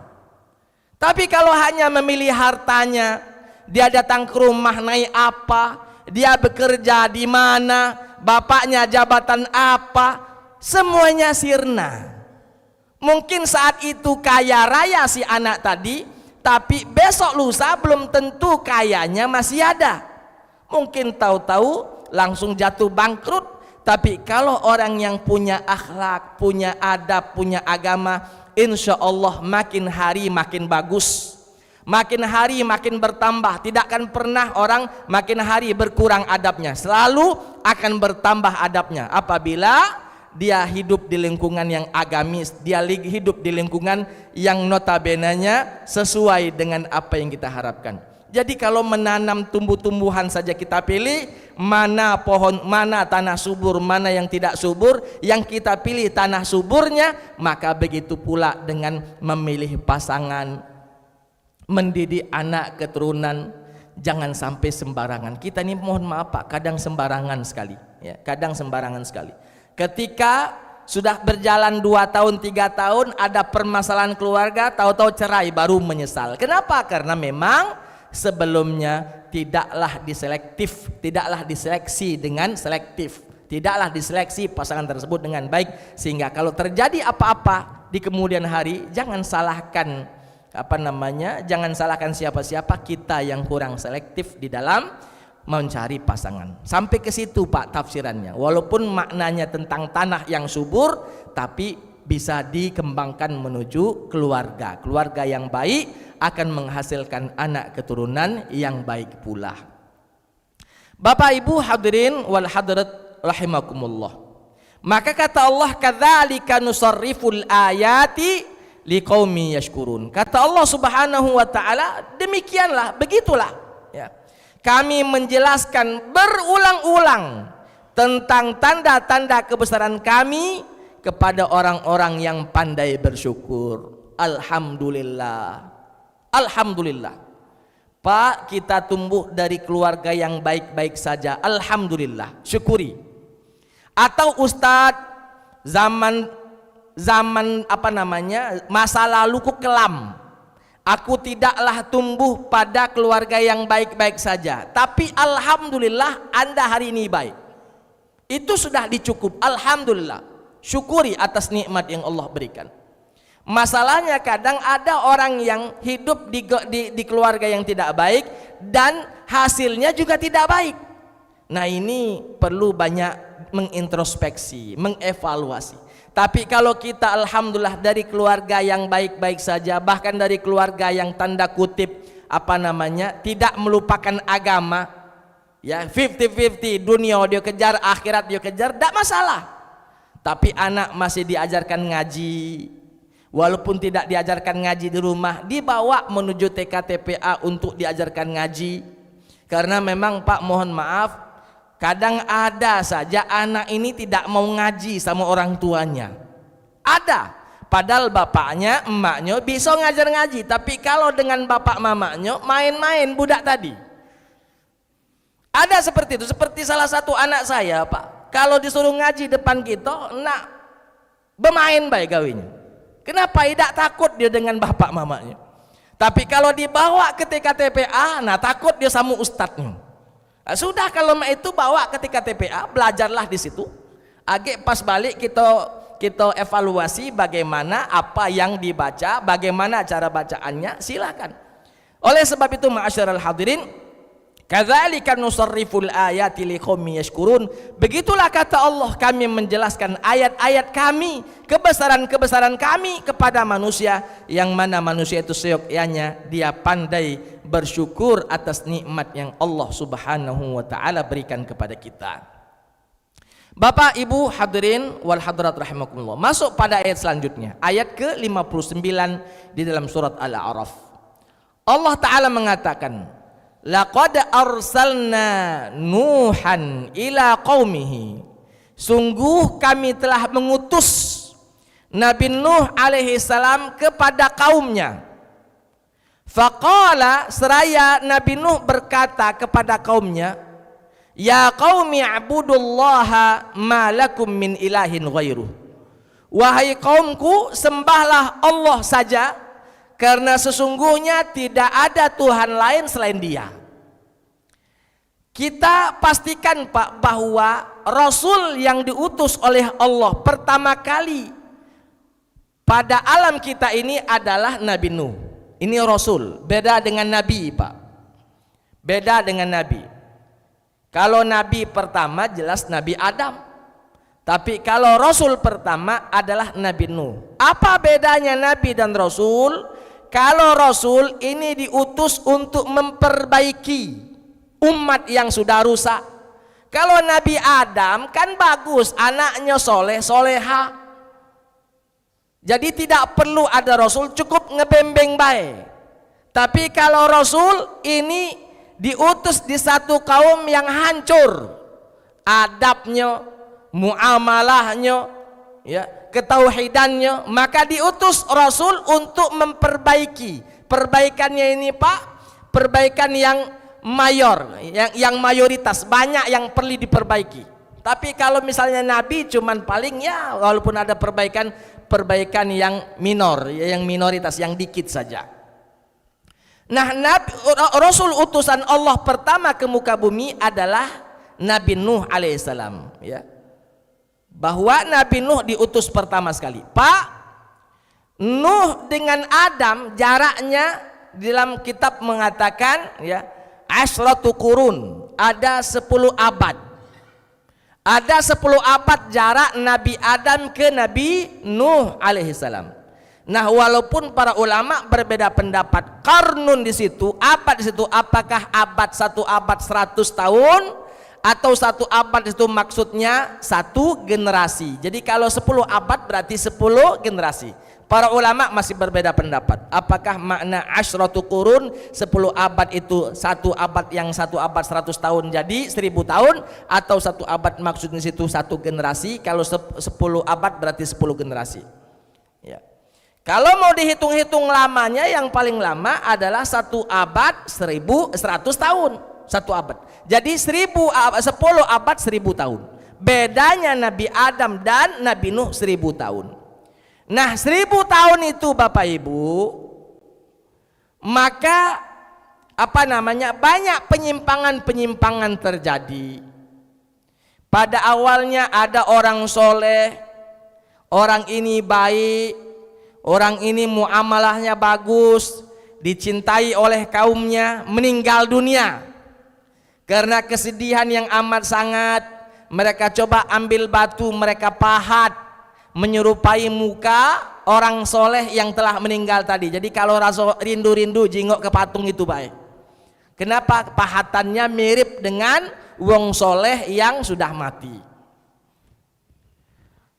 Speaker 3: Tapi kalau hanya memilih hartanya, dia datang ke rumah naik apa, dia bekerja di mana, bapaknya jabatan apa, semuanya sirna. Mungkin saat itu kaya raya si anak tadi, tapi besok lusa belum tentu kayanya masih ada. Mungkin tahu-tahu langsung jatuh bangkrut. Tapi kalau orang yang punya akhlak, punya adab, punya agama, insya Allah makin hari makin bagus, makin hari makin bertambah. Tidak akan pernah orang makin hari berkurang adabnya, selalu akan bertambah adabnya apabila dia hidup di lingkungan yang agamis, dia hidup di lingkungan yang notabenanya sesuai dengan apa yang kita harapkan. Jadi kalau menanam tumbuh-tumbuhan saja kita pilih, mana pohon, mana tanah subur, mana yang tidak subur, yang kita pilih tanah suburnya, maka begitu pula dengan memilih pasangan, mendidik anak keturunan, jangan sampai sembarangan. Kita ini mohon maaf Pak, kadang sembarangan sekali, ya, kadang sembarangan sekali. Ketika sudah berjalan 2 tahun, 3 tahun, ada permasalahan keluarga, tahu-tahu cerai, baru menyesal. Kenapa? Karena memang sebelumnya tidaklah diseleksi dengan selektif, tidaklah diseleksi pasangan tersebut dengan baik, sehingga kalau terjadi apa-apa di kemudian hari, jangan salahkan jangan salahkan siapa-siapa, kita yang kurang selektif di dalam mencari pasangan. Sampai ke situ Pak tafsirannya. Walaupun maknanya tentang tanah yang subur, tapi bisa dikembangkan menuju keluarga. Keluarga yang baik akan menghasilkan anak keturunan yang baik pula. Bapak Ibu hadirin wal hadirat rahimakumullah. Maka kata Allah, kadzalika nusarriful ayati liqaumi yashkurun. Kata Allah Subhanahu wa taala, demikianlah, begitulah ya. Kami menjelaskan berulang-ulang tentang tanda-tanda kebesaran kami kepada orang-orang yang pandai bersyukur. Alhamdulillah. Alhamdulillah. Pak, kita tumbuh dari keluarga yang baik-baik saja. Alhamdulillah, syukuri. Atau Ustadz zaman masa laluku kelam, aku tidaklah tumbuh pada keluarga yang baik-baik saja, tapi alhamdulillah Anda hari ini baik. Itu sudah dicukup. Alhamdulillah, syukuri atas nikmat yang Allah berikan. Masalahnya kadang ada orang yang hidup di keluarga yang tidak baik dan hasilnya juga tidak baik. Nah, ini perlu banyak mengintrospeksi, mengevaluasi. Tapi kalau kita alhamdulillah dari keluarga yang baik-baik saja, bahkan dari keluarga yang tanda kutip tidak melupakan agama, ya 50-50, dunia dia kejar, akhirat dia kejar, tidak masalah. Tapi anak masih diajarkan ngaji, walaupun tidak diajarkan ngaji di rumah, dibawa menuju TK-TPA untuk diajarkan ngaji. Karena memang Pak, mohon maaf, kadang ada saja anak ini tidak mau ngaji sama orang tuanya. Ada, padahal bapaknya, emaknya bisa ngajar ngaji, tapi kalau dengan bapak mamanya main-main budak tadi. Ada seperti itu. Seperti salah satu anak saya, Pak, kalau disuruh ngaji depan kita, nak bermain baik gawinya. Kenapa? Tidak takut dia dengan bapak mamanya. Tapi kalau dibawa ke TK-TPA, nah takut dia sama ustadznya. Sudah, kalau itu bawa ketika TPA, belajarlah di situ. Agak pas balik kita evaluasi bagaimana apa yang dibaca, bagaimana cara bacaannya, silakan. Oleh sebab itu ma'asyiral hadirin, kadzalika nusarriful ayati liqaumin yashkurun. Begitulah kata Allah, kami menjelaskan ayat-ayat kami, kebesaran-kebesaran kami kepada manusia, yang mana manusia itu seyogyanya dia pandai bersyukur atas nikmat yang Allah Subhanahu wa taala berikan kepada kita. Bapak Ibu hadirin wal hadirat rahimakumullah. Masuk pada ayat selanjutnya, ayat ke-59 di dalam surat Al-A'raf. Allah taala mengatakan, laqad arsalna nuhan ila qaumihi. Sungguh kami telah mengutus Nabi Nuh alaihi salam kepada kaumnya. Faqala, seraya Nabi Nuh berkata kepada kaumnya, ya qaumi ibudullaha ma lakum min ilahin ghairuh. Wahai kaumku, sembahlah Allah saja, karena sesungguhnya tidak ada Tuhan lain selain Dia. Kita pastikan Pak, bahwa Rasul yang diutus oleh Allah pertama kali pada alam kita ini adalah Nabi Nuh. Ini Rasul, beda dengan Nabi Pak, beda dengan Nabi. Kalau Nabi pertama jelas Nabi Adam, tapi kalau Rasul pertama adalah Nabi Nuh. Apa bedanya Nabi dan Rasul? Kalau Rasul ini diutus untuk memperbaiki umat yang sudah rusak. Kalau Nabi Adam kan bagus, anaknya soleh, soleha. Jadi tidak perlu ada Rasul, cukup ngebembeng baik. Tapi kalau Rasul ini diutus di satu kaum yang hancur adabnya, muamalahnya, ya, ketauhidannya, maka diutus Rasul untuk memperbaiki. Perbaikannya ini Pak, perbaikan yang mayor, yang mayoritas, banyak yang perlu diperbaiki. Tapi kalau misalnya Nabi cuman paling ya walaupun ada perbaikan yang minor, yang minoritas, yang dikit saja. Nah, Rasul utusan Allah pertama ke muka bumi adalah Nabi Nuh alaihissalam, ya. Bahwa Nabi Nuh diutus pertama sekali. Pak, Nuh dengan Adam jaraknya dalam kitab mengatakan, ya, asratu qurun, ada 10 abad. Ada 10 abad jarak Nabi Adam ke Nabi Nuh alaihissalam. Nah, walaupun para ulama berbeda pendapat, qarnun di situ, abad di situ, apakah abad 1 abad 100 tahun atau 1 abad itu maksudnya 1 generasi. Jadi kalau 10 abad berarti 10 generasi. Para ulama masih berbeda pendapat. Apakah makna asyratu qurun 10 abad itu 1 abad yang 1 abad 100 tahun jadi 1000 tahun, atau 1 abad maksudnya situ 1 generasi. Kalau 10 abad berarti 10 generasi. Ya. Kalau mau dihitung-hitung lamanya, yang paling lama adalah 1 abad 1100 tahun. 1 abad. Jadi 10 abad 1000 tahun. Bedanya Nabi Adam dan Nabi Nuh 1000 tahun. Nah, 1000 tahun itu Bapak Ibu, maka banyak penyimpangan-penyimpangan terjadi. Pada awalnya ada orang soleh, orang ini baik, orang ini muamalahnya bagus, dicintai oleh kaumnya, meninggal dunia karena kesedihan yang amat sangat. Mereka coba ambil batu, mereka pahat menyerupai muka orang soleh yang telah meninggal tadi. Jadi kalau rasa rindu-rindu jingok ke patung itu baik. Kenapa? Pahatannya mirip dengan wong soleh yang sudah mati.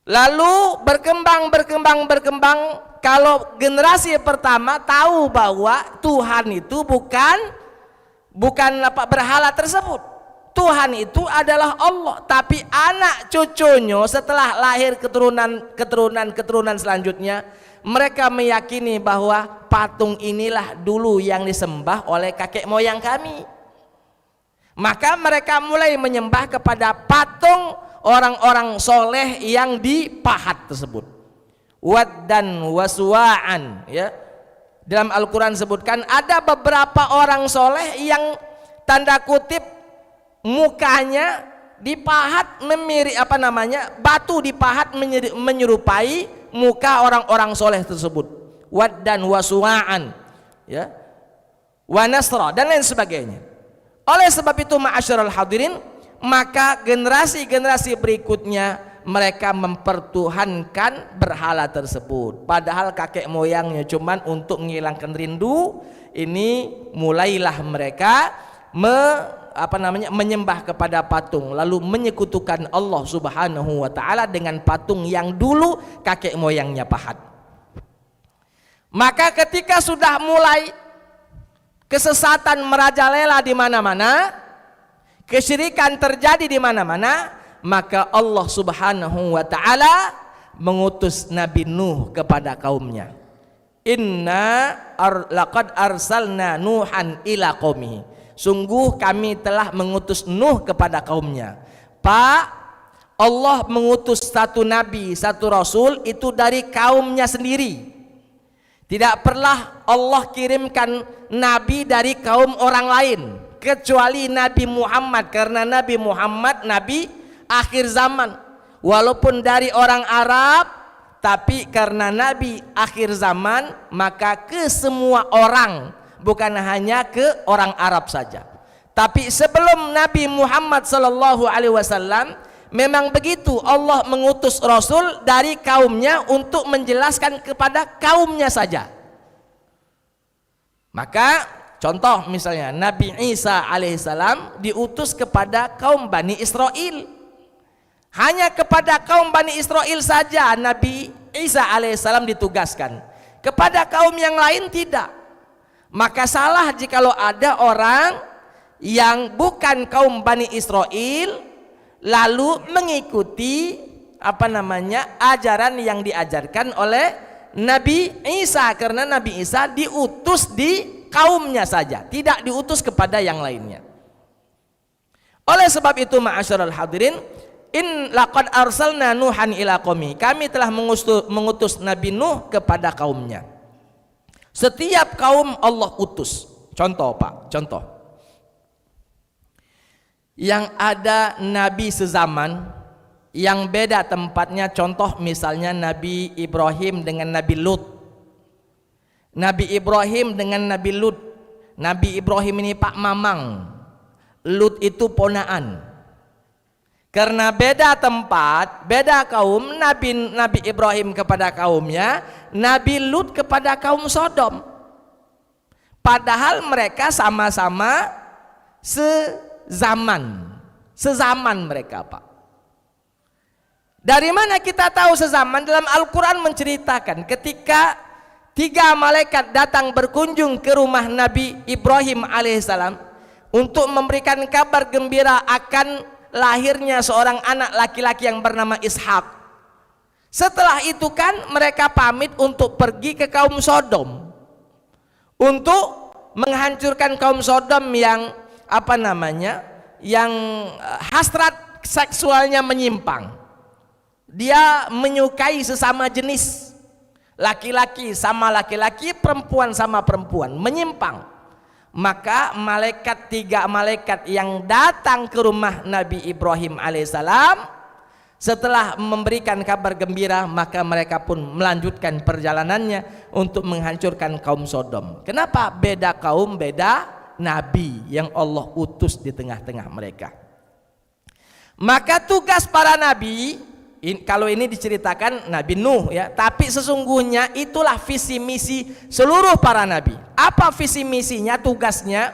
Speaker 3: Lalu berkembang. Kalau generasi pertama tahu bahwa Tuhan itu bukan berhala tersebut. Tuhan itu adalah Allah. Tapi anak cucunya setelah lahir keturunan selanjutnya, mereka meyakini bahwa patung inilah dulu yang disembah oleh kakek moyang kami. Maka mereka mulai menyembah kepada patung orang-orang soleh yang dipahat tersebut. Waddan waswa'an, ya. Dalam Al-Quran sebutkan ada beberapa orang soleh yang tanda kutip mukanya dipahat batu dipahat menyerupai muka orang-orang soleh tersebut. Waddan waswa'an, ya, wa nasra dan lain sebagainya. Oleh sebab itu ma'asyiral hadirin, maka generasi-generasi berikutnya mereka mempertuhankan berhala tersebut, padahal kakek moyangnya cuman untuk menghilangkan rindu. Ini mulailah mereka menyembah kepada patung, lalu menyekutukan Allah Subhanahu wa taala dengan patung yang dulu kakek moyangnya pahat. Maka ketika sudah mulai kesesatan merajalela di mana-mana, kesyirikan terjadi di mana-mana, maka Allah Subhanahu wa taala mengutus Nabi Nuh kepada kaumnya. Laqad arsalna Nuhan ila qaumihi. Sungguh kami telah mengutus Nuh kepada kaumnya. Pak, Allah mengutus satu nabi, satu rasul itu dari kaumnya sendiri. Tidak pernah Allah kirimkan nabi dari kaum orang lain kecuali Nabi Muhammad, karena Nabi Muhammad nabi akhir zaman. Walaupun dari orang Arab, tapi karena nabi akhir zaman, maka ke semua orang, bukan hanya ke orang Arab saja. Tapi sebelum Nabi Muhammad sallallahu alaihi wasallam memang begitu, Allah mengutus rasul dari kaumnya untuk menjelaskan kepada kaumnya saja. Maka contoh misalnya Nabi Isa alaihissalam diutus kepada kaum Bani Israel. Hanya kepada kaum Bani Israel saja Nabi Isa alaihissalam ditugaskan. Kepada kaum yang lain tidak. Maka salah jikalau ada orang yang bukan kaum Bani Israel lalu mengikuti ajaran yang diajarkan oleh Nabi Isa, karena Nabi Isa diutus di kaumnya saja, tidak diutus kepada yang lainnya. Oleh sebab itu ma'asyiral hadirin, laqad arsalna Nuhan ila qaumi, kami telah mengutus Nabi Nuh kepada kaumnya. Setiap kaum Allah utus. Contoh Pak, contoh. Yang ada nabi sezaman yang beda tempatnya, contoh misalnya Nabi Ibrahim dengan Nabi Lut. Nabi Ibrahim dengan Nabi Lut. Nabi Ibrahim ini Pak Mamang, Lut itu ponaan. Karena beda tempat, beda kaum, Nabi Ibrahim kepada kaumnya, Nabi Lut kepada kaum Sodom. Padahal mereka sama-sama sezaman mereka, Pak. Dari mana kita tahu sezaman? Dalam Al-Quran menceritakan ketika 3 malaikat datang berkunjung ke rumah Nabi Ibrahim alaihissalam untuk memberikan kabar gembira akan lahirnya seorang anak laki-laki yang bernama Ishak. Setelah itu kan mereka pamit untuk pergi ke kaum Sodom untuk menghancurkan kaum Sodom yang yang hasrat seksualnya menyimpang. Dia menyukai sesama jenis, laki-laki sama laki-laki, perempuan sama perempuan, menyimpang. Maka 3 malaikat yang datang ke rumah Nabi Ibrahim alaihissalam setelah memberikan kabar gembira, maka mereka pun melanjutkan perjalanannya untuk menghancurkan kaum Sodom. Kenapa? Beda kaum, beda nabi yang Allah utus di tengah-tengah mereka. Maka tugas para nabi, kalau ini diceritakan Nabi Nuh ya, tapi sesungguhnya itulah visi misi seluruh para nabi. Apa visi misinya, tugasnya?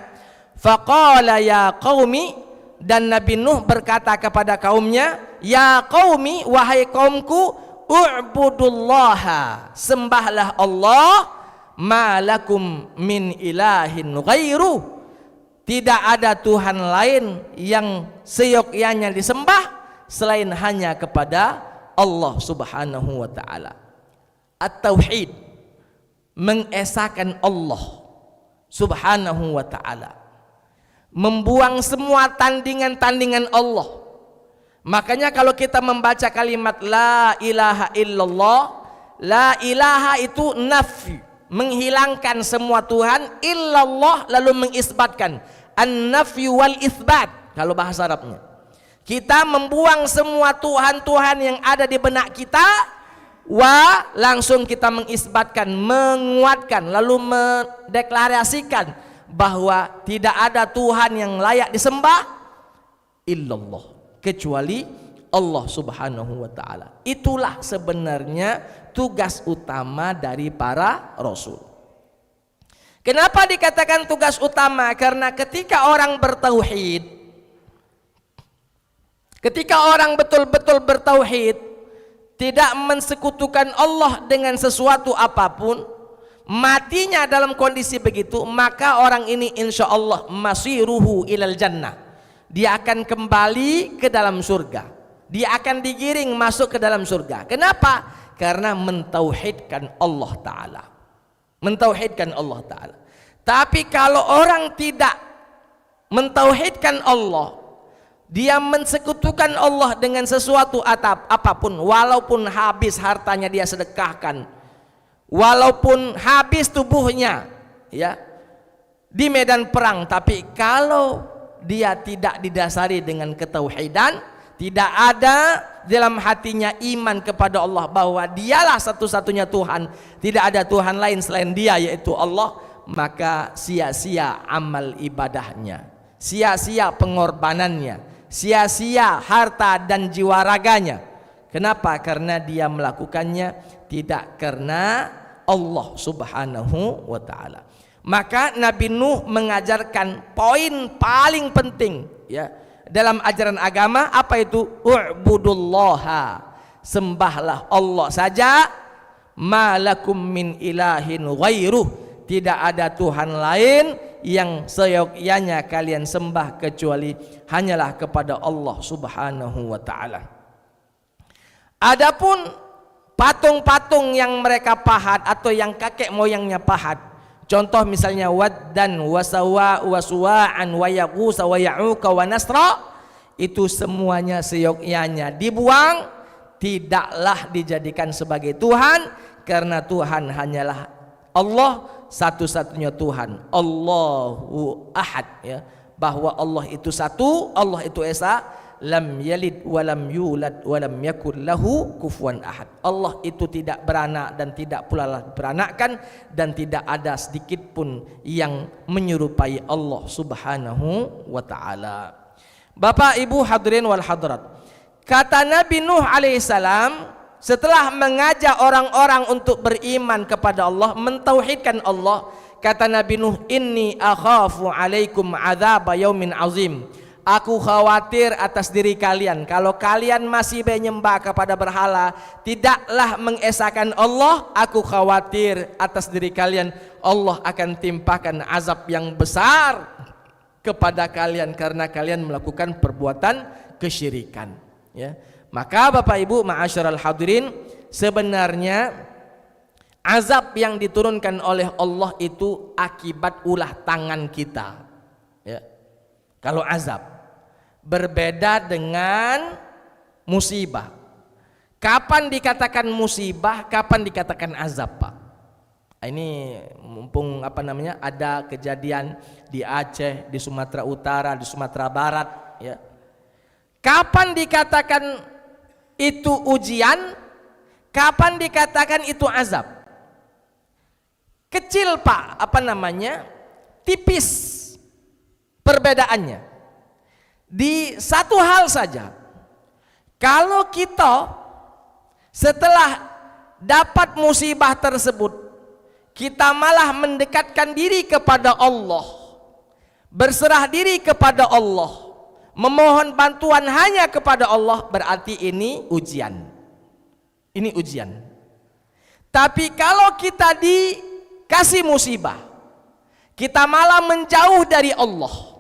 Speaker 3: Faqala ya qaumi, dan Nabi Nuh berkata kepada kaumnya, ya qaumi, wahai kaumku, u'budullaha, sembahlah Allah, ma lakum min ilahin ghairu, tidak ada Tuhan lain yang seyogyanya disembah selain hanya kepada Allah subhanahu wa ta'ala. At-tauhid, mengesahkan Allah subhanahu wa ta'ala, membuang semua tandingan-tandingan Allah. Makanya kalau kita membaca kalimat la ilaha illallah, la ilaha itu nafi, menghilangkan semua Tuhan, illallah lalu mengisbatkan, an-nafi wal isbat kalau bahasa Arabnya. Kita membuang semua Tuhan-Tuhan yang ada di benak kita, langsung kita mengisbatkan, menguatkan, lalu mendeklarasikan bahwa tidak ada Tuhan yang layak disembah illallah, kecuali Allah subhanahu wa ta'ala. Itulah sebenarnya tugas utama dari para rasul. Kenapa dikatakan tugas utama? Karena ketika orang bertauhid, ketika orang betul-betul bertauhid, tidak mensekutukan Allah dengan sesuatu apapun, matinya dalam kondisi begitu, maka orang ini insya Allah masiruhu ilal jannah, dia akan kembali ke dalam surga, dia akan digiring masuk ke dalam surga. Kenapa? Karena mentauhidkan Allah Ta'ala, mentauhidkan Allah Ta'ala. Tapi kalau orang tidak mentauhidkan Allah, dia mensekutukan Allah dengan sesuatu apapun, walaupun habis hartanya dia sedekahkan, walaupun habis tubuhnya ya di medan perang, tapi kalau dia tidak didasari dengan ketauhidan, tidak ada dalam hatinya iman kepada Allah bahwa dialah satu-satunya Tuhan, tidak ada Tuhan lain selain dia yaitu Allah, maka sia-sia amal ibadahnya, sia-sia pengorbanannya, sia-sia harta dan jiwa raganya. Kenapa? Karena dia melakukannya tidak karena Allah subhanahu wa ta'ala. Maka Nabi Nuh mengajarkan poin paling penting ya dalam ajaran agama, apa itu? U'budullaha, sembahlah Allah saja, ma lakum min ilahin ghairuh, tidak ada Tuhan lain yang seyogyanya kalian sembah kecuali hanyalah kepada Allah subhanahu wa ta'ala. Adapun patung-patung yang mereka pahat atau yang kakek moyangnya pahat, contoh misalnya Waddan wa Suwa'an wa Yaghus wa Ya'uq wa Nasra, itu semuanya seyogyanya dibuang, tidaklah dijadikan sebagai Tuhan, karena Tuhan hanyalah Allah, satu-satunya Tuhan, Allahu Ahad ya, bahwa Allah itu satu, Allah itu esa, lam yalid walam yulad walam yakul lahu kufuwan ahad. Allah itu tidak beranak dan tidak pula beranakkan, dan tidak ada sedikit pun yang menyerupai Allah subhanahu wa ta'ala. Bapak Ibu hadirin wal hadirat, Kata Nabi Nuh alaihissalam setelah mengajak orang-orang untuk beriman kepada Allah, mentauhidkan Allah, kata Nabi Nuh, inni akhafu alaikum adzab yaumin azim. Aku khawatir atas diri kalian, kalau kalian masih menyembah kepada berhala, tidaklah mengesahkan Allah, aku khawatir atas diri kalian, Allah akan timpakan azab yang besar kepada kalian karena kalian melakukan perbuatan kesyirikan. Ya. Maka Bapak Ibu ma'asyiral hadirin, sebenarnya azab yang diturunkan oleh Allah itu akibat ulah tangan kita. Ya. Kalau azab berbeda dengan musibah. Kapan dikatakan musibah, kapan dikatakan azab, Pak? Ini mumpung ada kejadian di Aceh, di Sumatera Utara, di Sumatera Barat, ya. Kapan dikatakan itu ujian? Kapan dikatakan itu azab? Kecil, Pak, tipis perbedaannya. Di satu hal saja, kalau kita setelah dapat musibah tersebut, kita malah mendekatkan diri kepada Allah, berserah diri kepada Allah, memohon bantuan hanya kepada Allah, berarti ini ujian. Ini ujian. Tapi kalau kita dikasih musibah, kita malah menjauh dari Allah,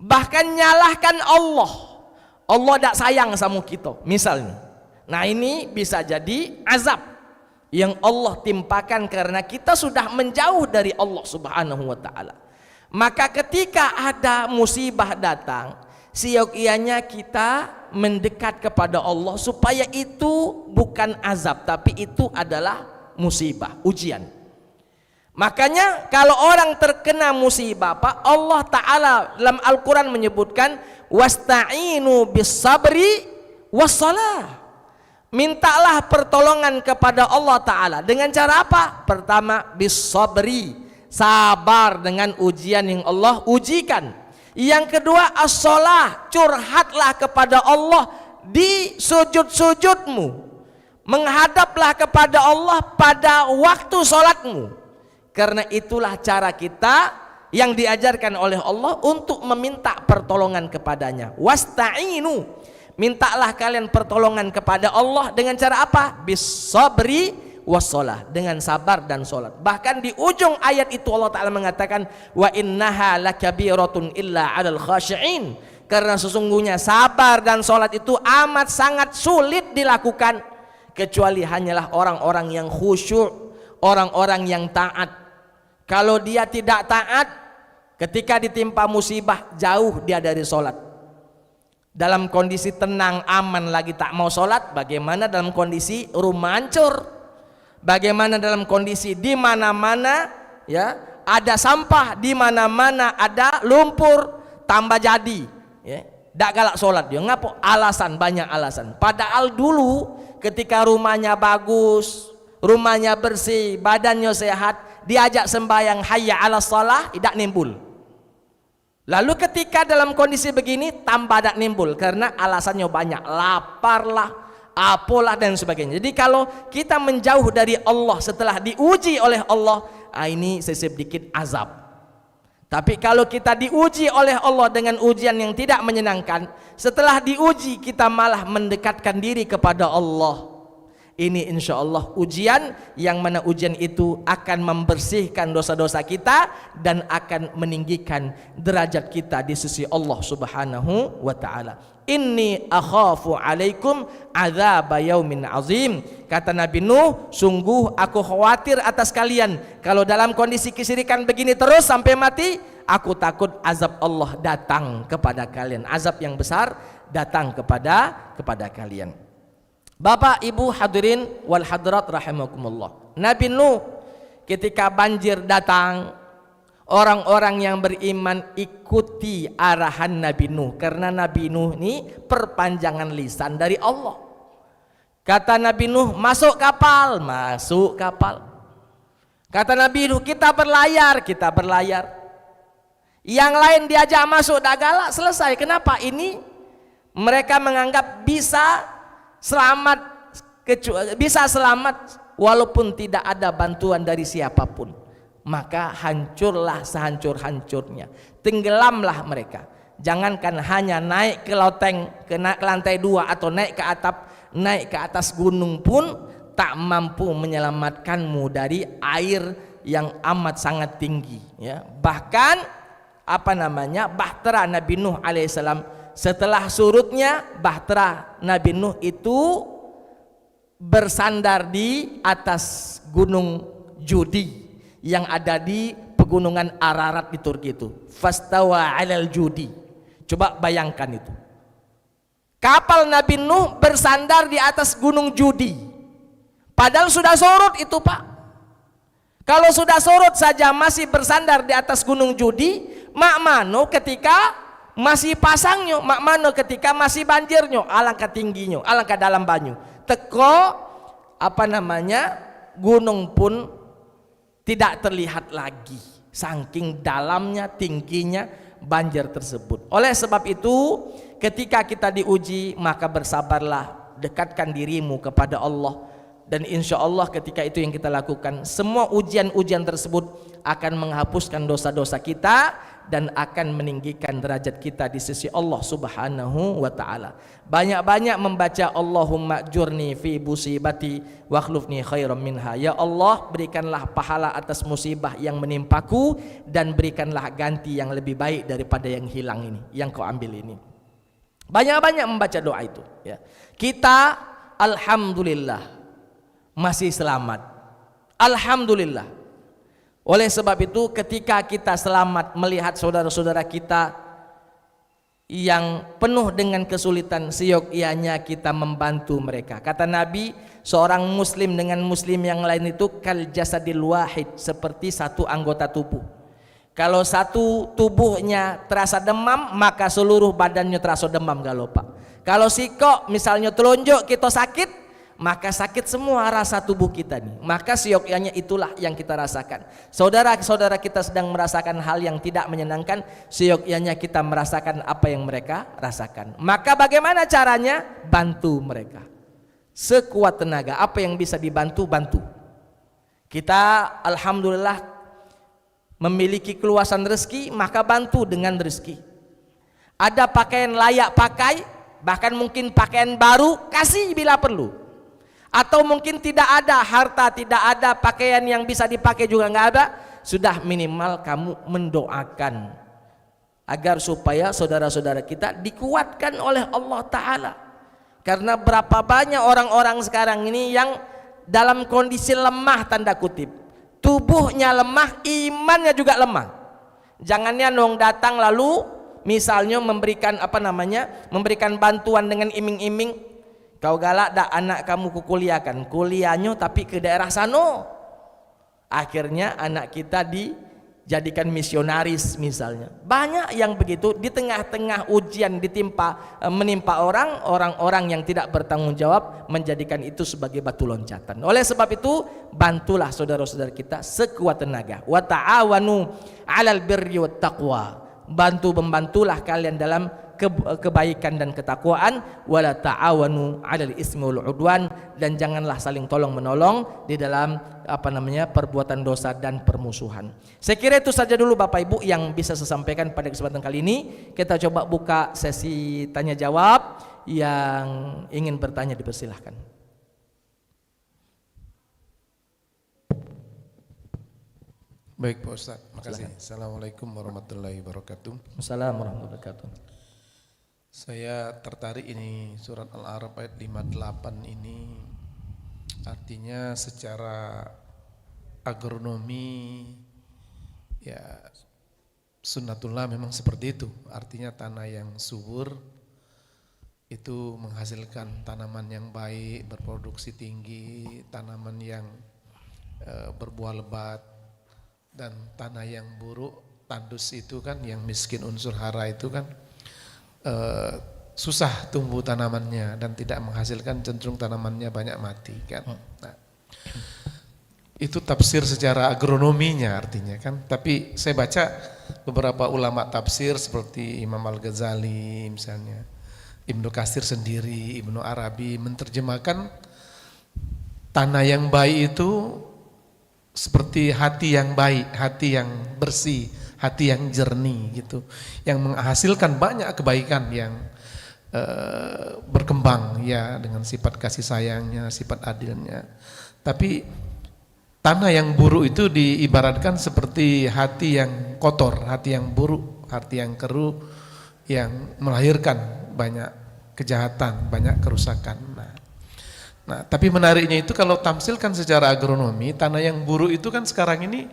Speaker 3: bahkan nyalahkan Allah, Allah tidak sayang sama kita misalnya. Nah, ini bisa jadi azab yang Allah timpakan karena kita sudah menjauh dari Allah subhanahu wa ta'ala. Maka ketika ada musibah datang, seyogianya kita mendekat kepada Allah supaya itu bukan azab, tapi itu adalah musibah, ujian. Makanya kalau orang terkena musibah, Pak, Allah Ta'ala dalam Al-Quran menyebutkan wasta'inu bis-sabri was-salah. Mintalah pertolongan kepada Allah Ta'ala dengan cara apa? Pertama, bis-sabri, sabar dengan ujian yang Allah ujikan. Yang kedua, as-salah, curhatlah kepada Allah di sujud-sujudmu, menghadaplah kepada Allah pada waktu sholatmu. Karena itulah cara kita yang diajarkan oleh Allah untuk meminta pertolongan kepadanya. Wasta'inu, mintalah kalian pertolongan kepada Allah dengan cara apa? Bis-sabri was-shalah, dengan sabar dan salat. Bahkan di ujung ayat itu Allah Ta'ala mengatakan wa innaha lakabiratun illa 'alal khashi'in, karena sesungguhnya sabar dan salat itu amat sangat sulit dilakukan kecuali hanyalah orang-orang yang khusyuk, orang-orang yang taat. Kalau dia tidak taat, ketika ditimpa musibah, jauh dia dari sholat. Dalam kondisi tenang, aman lagi tak mau sholat. Bagaimana dalam kondisi rumah hancur? Bagaimana dalam kondisi di mana-mana ya ada sampah, di mana-mana ada lumpur, tambah jadi ya, dak galak sholat dia. Ngapo? Alasan, banyak alasan. Padahal dulu ketika rumahnya bagus, rumahnya bersih, badannya sehat, diajak sembahyang hayya 'alas shalah, tidak nimbul. Lalu ketika dalam kondisi begini tambah tidak nimbul karena alasannya banyak, lapar lah, apalah dan sebagainya. Jadi kalau kita menjauh dari Allah setelah diuji oleh Allah, ini sedikit azab. Tapi kalau kita diuji oleh Allah dengan ujian yang tidak menyenangkan, setelah diuji kita malah mendekatkan diri kepada Allah. Ini insya Allah ujian yang mana ujian itu akan membersihkan dosa-dosa kita dan akan meninggikan derajat kita di sisi Allah subhanahu wa ta'ala. Inni akhafu alaikum adzab yaumin azim. Kata Nabi Nuh, sungguh aku khawatir atas kalian kalau dalam kondisi kesyirikan begini terus sampai mati, aku takut azab Allah datang kepada kalian, azab yang besar datang kepada kalian. Bapak Ibu hadirin wal hadirat rahimakumullah. Nabi Nuh ketika banjir datang, orang-orang yang beriman ikuti arahan Nabi Nuh karena Nabi Nuh ini perpanjangan lisan dari Allah. Kata Nabi Nuh, masuk kapal, masuk kapal. Kata Nabi Nuh, kita berlayar, kita berlayar. Yang lain diajak masuk dak galak, selesai. Kenapa? Ini Mereka menganggap bisa selamat walaupun tidak ada bantuan dari siapapun. Maka hancurlah sehancur-hancurnya, tenggelamlah mereka. Jangankan hanya naik ke loteng, ke lantai 2 atau naik ke atap, naik ke atas gunung pun tak mampu menyelamatkanmu dari air yang amat sangat tinggi, ya. Bahkan bahtera Nabi Nuh alaihissalam, setelah surutnya bahtera Nabi Nuh itu bersandar di atas gunung Judi yang ada di pegunungan Ararat di Turki itu. Fastawa 'alal Judi. Coba bayangkan itu. Kapal Nabi Nuh bersandar di atas gunung Judi. Padahal sudah surut itu, Pak. Kalau sudah surut saja masih bersandar di atas gunung Judi, mak mano ketika masih pasangnya, mak mano ketika masih banjirnya, alangkah tingginya, alangkah dalam banyu. Teko gunung pun tidak terlihat lagi, saking dalamnya, tingginya banjir tersebut. Oleh sebab itu, ketika kita diuji, maka bersabarlah, dekatkan dirimu kepada Allah, dan insya Allah ketika itu yang kita lakukan, semua ujian-ujian tersebut akan menghapuskan dosa-dosa kita dan akan meninggikan derajat kita di sisi Allah Subhanahu wa taala. Banyak-banyak membaca Allahumma jurni fi musibati wa akhlifni khairan minha. Ya Allah, berikanlah pahala atas musibah yang menimpaku dan berikanlah ganti yang lebih baik daripada yang hilang ini, yang kau ambil ini. Banyak-banyak membaca doa itu, ya. Kita alhamdulillah masih selamat. Alhamdulillah. Oleh sebab itu ketika kita selamat melihat saudara-saudara kita yang penuh dengan kesulitan, seyogyanya kita membantu mereka. Kata Nabi, seorang muslim dengan muslim yang lain itu kal jasadil wahid, seperti satu anggota tubuh. Kalau satu tubuhnya terasa demam, maka seluruh badannya terasa demam, gak lupa. Kalau sikok misalnya telunjuk kita sakit, maka sakit semua rasa tubuh kita nih. Maka seyogyanya itulah yang kita rasakan. Saudara-saudara kita sedang merasakan hal yang tidak menyenangkan, seyogyanya kita merasakan apa yang mereka rasakan. Maka bagaimana caranya? Bantu mereka sekuat tenaga. Apa yang bisa dibantu, bantu. Kita alhamdulillah memiliki keluasan rezeki, maka bantu dengan rezeki. Ada pakaian layak pakai, bahkan mungkin pakaian baru, kasih bila perlu. Atau mungkin tidak ada harta, tidak ada pakaian yang bisa dipakai juga nggak ada, sudah minimal kamu mendoakan agar supaya saudara-saudara kita dikuatkan oleh Allah Ta'ala. Karena berapa banyak orang-orang sekarang ini yang dalam kondisi lemah, tanda kutip, tubuhnya lemah, imannya juga lemah. Jangannya dong datang lalu misalnya memberikan memberikan bantuan dengan iming-iming. Kau galak dak anak kamu kukuliahkan, kuliahnya tapi ke daerah sano. Akhirnya anak kita dijadikan misionaris misalnya. Banyak yang begitu, di tengah-tengah ujian menimpa orang-orang yang tidak bertanggung jawab, menjadikan itu sebagai batu loncatan. Oleh sebab itu, bantulah saudara-saudara kita sekuat tenaga. Wa ta'awanu 'alal birri wat taqwa. Membantulah kalian dalam kebaikan dan ketakwaan, wala ta'awanu 'alal ismi wal 'udwan, dan janganlah saling tolong menolong di dalam perbuatan dosa dan permusuhan. Saya kira itu saja dulu Bapak Ibu yang bisa saya sampaikan pada kesempatan kali ini. Kita coba buka sesi tanya jawab. Yang ingin bertanya dipersilahkan.
Speaker 4: Baik Pak Ustadz, makasih. Assalamualaikum warahmatullahi wabarakatuh.
Speaker 3: Assalamualaikum warahmatullahi wabarakatuh.
Speaker 4: Saya tertarik ini surat Al-A'raf ayat 58 ini, artinya secara agronomi ya sunnatullah memang seperti itu. Artinya tanah yang subur itu menghasilkan tanaman yang baik, berproduksi tinggi, tanaman yang berbuah lebat. Dan tanah yang buruk, tandus itu kan, yang miskin unsur hara itu kan susah tumbuh tanamannya dan tidak menghasilkan, cenderung tanamannya banyak mati kan. Nah, itu tafsir secara agronominya artinya kan. Tapi saya baca beberapa ulama tafsir seperti Imam Al-Ghazali misalnya, Ibnu Katsir sendiri, Ibnu Arabi menerjemahkan tanah yang baik itu seperti hati yang baik, hati yang bersih, hati yang jernih gitu, yang menghasilkan banyak kebaikan yang berkembang ya dengan sifat kasih sayangnya, sifat adilnya. Tapi tanah yang buruk itu diibaratkan seperti hati yang kotor, hati yang buruk, hati yang keruh, yang melahirkan banyak kejahatan, banyak kerusakan. Nah, tapi menariknya itu kalau tamsilkan secara agronomi, tanah yang buruk itu kan sekarang ini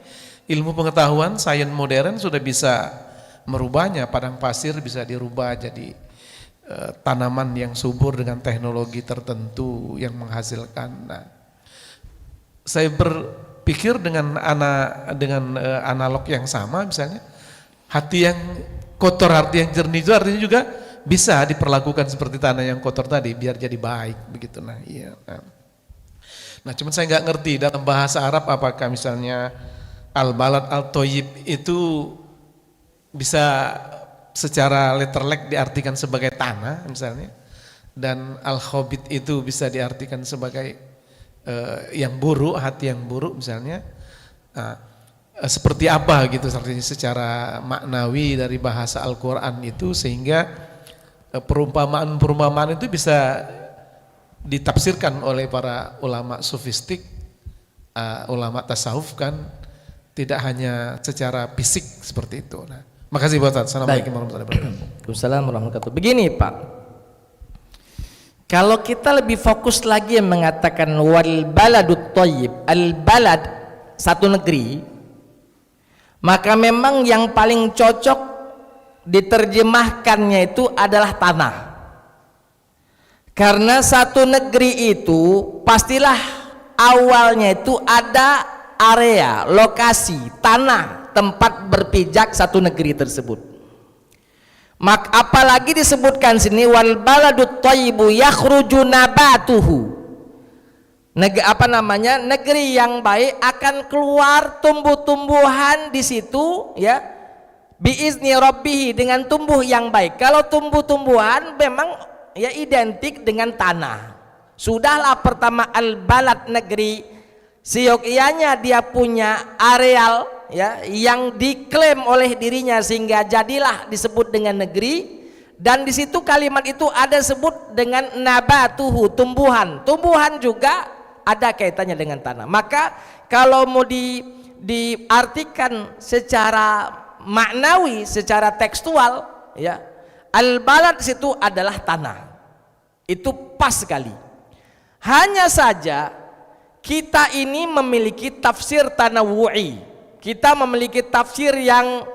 Speaker 4: ilmu pengetahuan, sains modern sudah bisa merubahnya. Padang pasir bisa dirubah jadi tanaman yang subur dengan teknologi tertentu yang menghasilkan. Nah, saya berpikir dengan analog yang sama, misalnya hati yang kotor, hati yang jernih itu artinya juga bisa diperlakukan seperti tanah yang kotor tadi biar jadi baik begitu. Nah, iya. Nah, cuman saya nggak ngerti dalam bahasa Arab apakah misalnya al-balad al-thayyib itu bisa secara letterlek diartikan sebagai tanah misalnya, dan al-khabith itu bisa diartikan sebagai yang buruk, hati yang buruk misalnya. Nah, seperti apa gitu artinya secara maknawi dari bahasa Al-Quran itu, sehingga perumpamaan-perumpamaan itu bisa ditafsirkan oleh para ulama sufistik, ulama tasawuf kan, tidak hanya secara fisik seperti itu. Nah, makasih Pak Ustaz. Assalamualaikum warahmatullahi wabarakatuh.
Speaker 3: Waalaikumsalam warahmatullahi wabarakatuh. Begini Pak, kalau kita lebih fokus lagi yang mengatakan wal baladut thayyib, al balad satu negeri, maka memang yang paling cocok diterjemahkannya itu adalah tanah. Karena satu negeri itu pastilah awalnya itu ada area, lokasi, tanah, tempat berpijak satu negeri tersebut. Apalagi disebutkan sini wal baladut thayyibu yakhruju nabatuhu. Negeri yang baik akan keluar tumbuh-tumbuhan di situ ya. Biizni rabbihi, dengan tumbuh yang baik. Kalau tumbuh-tumbuhan memang ya identik dengan tanah. Sudahlah pertama al-balad negeri, seyogyanya dia punya areal ya yang diklaim oleh dirinya sehingga jadilah disebut dengan negeri. Dan di situ kalimat itu ada sebut dengan nabatuhu, tumbuhan. Tumbuhan juga ada kaitannya dengan tanah. Maka kalau mau diartikan secara maknawi, secara tekstual ya, al-balad situ adalah tanah. Itu pas sekali. Hanya saja kita ini memiliki tafsir tanawu'i. Kita memiliki tafsir yang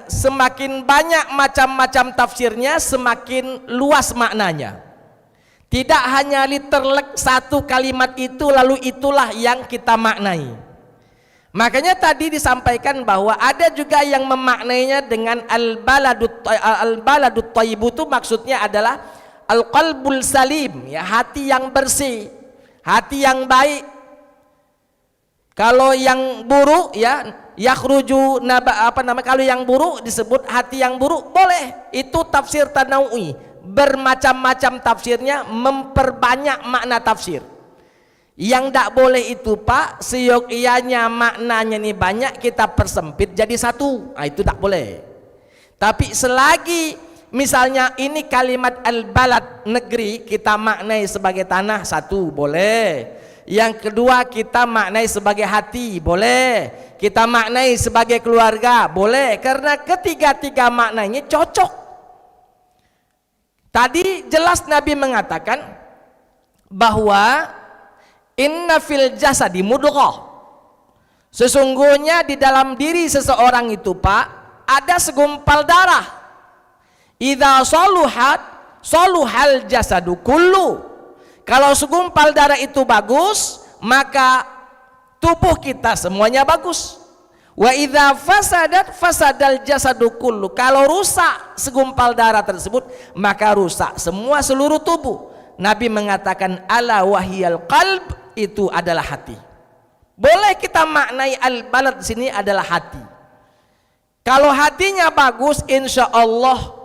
Speaker 3: semakin banyak macam-macam tafsirnya, semakin luas maknanya. Tidak hanya literlek satu kalimat itu lalu itulah yang kita maknai. Makanya tadi disampaikan bahwa ada juga yang memaknainya dengan al-baladut thayyib itu maksudnya adalah al-qalbul salim, ya, hati yang bersih, hati yang baik. Kalau yang buruk ya yakhruju kalau yang buruk disebut hati yang buruk, boleh. Itu tafsir tanawwi, bermacam-macam tafsirnya, memperbanyak makna tafsir. Yang tidak boleh itu Pak, seyogyanya maknanya ini banyak kita persempit jadi satu. Nah, itu tidak boleh. Tapi selagi misalnya ini kalimat al-balad negeri kita maknai sebagai tanah, satu boleh. Yang kedua kita maknai sebagai hati, boleh. Kita maknai sebagai keluarga, boleh. Karena ketiga-tiga maknanya cocok. Tadi jelas Nabi mengatakan bahwa inna fil jasadi mudghah, sesungguhnya di dalam diri seseorang itu Pak ada segumpal darah. Idza saluhat saluhal jasadu kullu. Kalau segumpal darah itu bagus, maka tubuh kita semuanya bagus. Wa idza fasadat fasadal jasadu kullu. Kalau rusak segumpal darah tersebut, maka rusak semua seluruh tubuh. Nabi mengatakan ala wahiyal qalb, itu adalah hati. Boleh kita maknai al-balad di sini adalah hati. Kalau hatinya bagus, insya Allah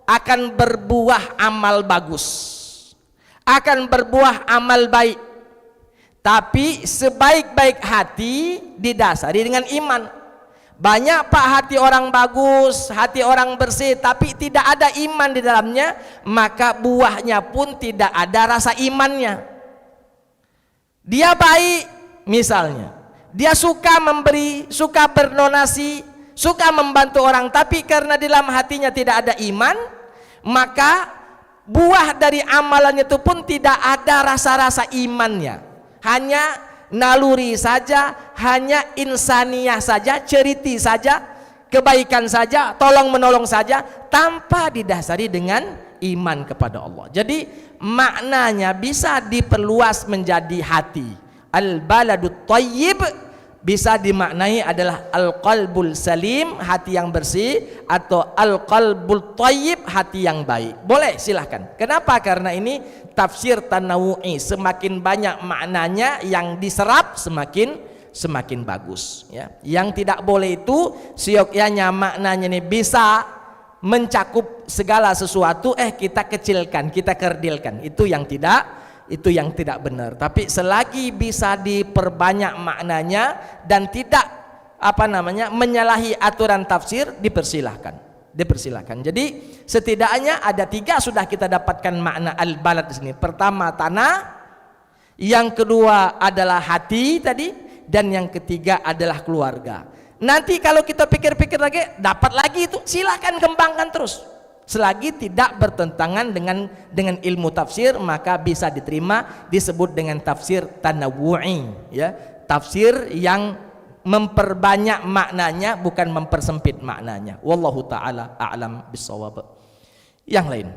Speaker 3: akan berbuah amal bagus, akan berbuah amal baik. Tapi sebaik-baik hati didasari dengan iman. Banyak pak hati orang bagus, hati orang bersih, tapi tidak ada iman di dalamnya, maka buahnya pun tidak ada rasa imannya. Dia baik misalnya, dia suka memberi, suka berdonasi, suka membantu orang, tapi karena di dalam hatinya tidak ada iman, maka buah dari amalannya itu pun tidak ada rasa-rasa imannya. Hanya naluri saja, hanya insaniyah saja, ceriti saja, kebaikan saja, tolong menolong saja, tanpa didasari dengan iman kepada Allah. Jadi maknanya bisa diperluas menjadi hati. Al-baladut thayyib bisa dimaknai adalah al-qalbul salim, hati yang bersih, atau al-qalbul thayyib, hati yang baik. Boleh, silahkan. Kenapa? Karena ini tafsir tanawu'i, semakin banyak maknanya yang diserap semakin bagus ya. Yang tidak boleh itu siokyanya maknanya ini bisa mencakup segala sesuatu, kita kecilkan, kita kerdilkan. Itu yang tidak benar. Tapi selagi bisa diperbanyak maknanya dan tidak menyalahi aturan tafsir, dipersilahkan. Jadi setidaknya ada 3 sudah kita dapatkan makna al-balad di sini. Pertama tanah, yang kedua adalah hati tadi, dan yang ketiga adalah keluarga. Nanti kalau kita pikir-pikir lagi, dapat lagi itu, silakan kembangkan terus. Selagi tidak bertentangan dengan ilmu tafsir, maka bisa diterima, disebut dengan tafsir tanawu'i ya, tafsir yang memperbanyak maknanya, bukan mempersempit maknanya. Wallahu taala a'lam bissawab. Yang lain,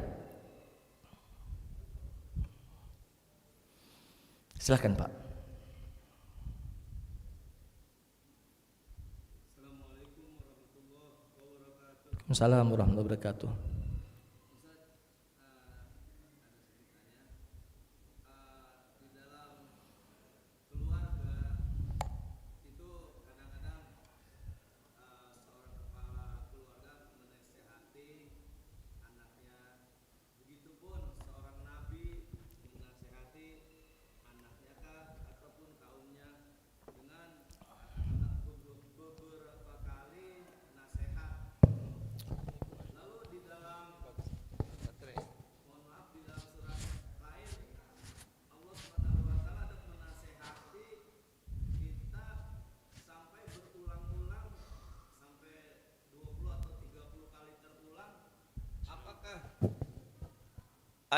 Speaker 3: silakan Pak. Assalamualaikum warahmatullahi wabarakatuh.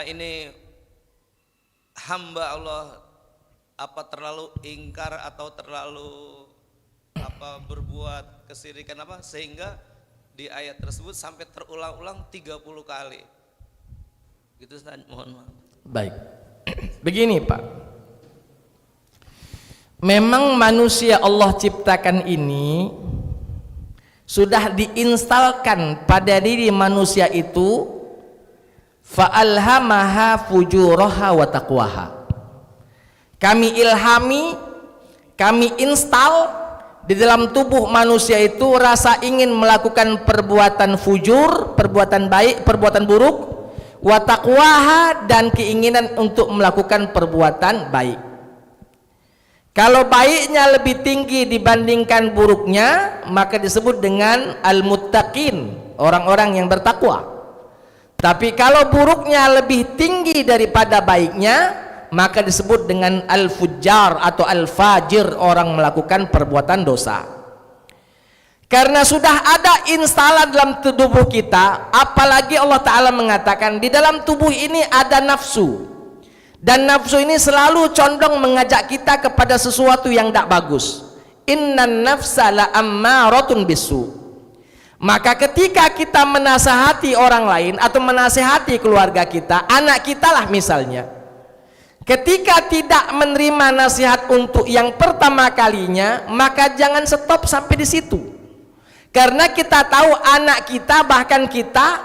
Speaker 5: Ini hamba Allah terlalu ingkar atau terlalu berbuat kesirikan sehingga di ayat tersebut sampai terulang-ulang 30 kali. Gitu Ustaz, mohon maaf.
Speaker 3: Baik. Begini Pak. Memang manusia Allah ciptakan ini sudah diinstalkan pada diri manusia itu fa'alhamaha fujuraha wa taqwaha. Kami ilhami, kami install di dalam tubuh manusia itu rasa ingin melakukan perbuatan fujur, perbuatan baik, perbuatan buruk, wa taqwaha, dan keinginan untuk melakukan perbuatan baik. Kalau baiknya lebih tinggi dibandingkan buruknya, maka disebut dengan al-muttaqin, orang-orang yang bertakwa. Tapi kalau buruknya lebih tinggi daripada baiknya, maka disebut dengan al-fujjar atau al-fajir, orang melakukan perbuatan dosa. Karena sudah ada instalan dalam tubuh kita, apalagi Allah Ta'ala mengatakan di dalam tubuh ini ada nafsu, dan nafsu ini selalu condong mengajak kita kepada sesuatu yang tidak bagus. Innan nafsa la ammaratun bisu. Maka ketika kita menasihati orang lain atau menasihati keluarga kita, anak kita lah misalnya, ketika tidak menerima nasihat untuk yang pertama kalinya, maka jangan stop sampai di situ. Karena kita tahu anak kita, bahkan kita,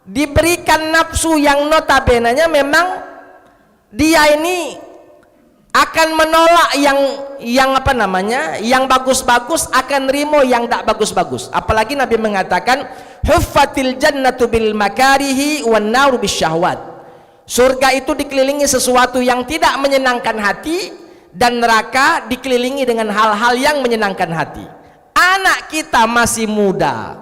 Speaker 3: diberikan nafsu yang notabene-nya memang dia ini akan menolak yang apa namanya, yang bagus-bagus, akan nerimo yang tak bagus-bagus. Apalagi Nabi mengatakan huffatil jannatu bil makarihi wan naru bisyahwat. Surga itu dikelilingi sesuatu yang tidak menyenangkan hati, dan neraka dikelilingi dengan hal-hal yang menyenangkan hati. Anak kita masih muda,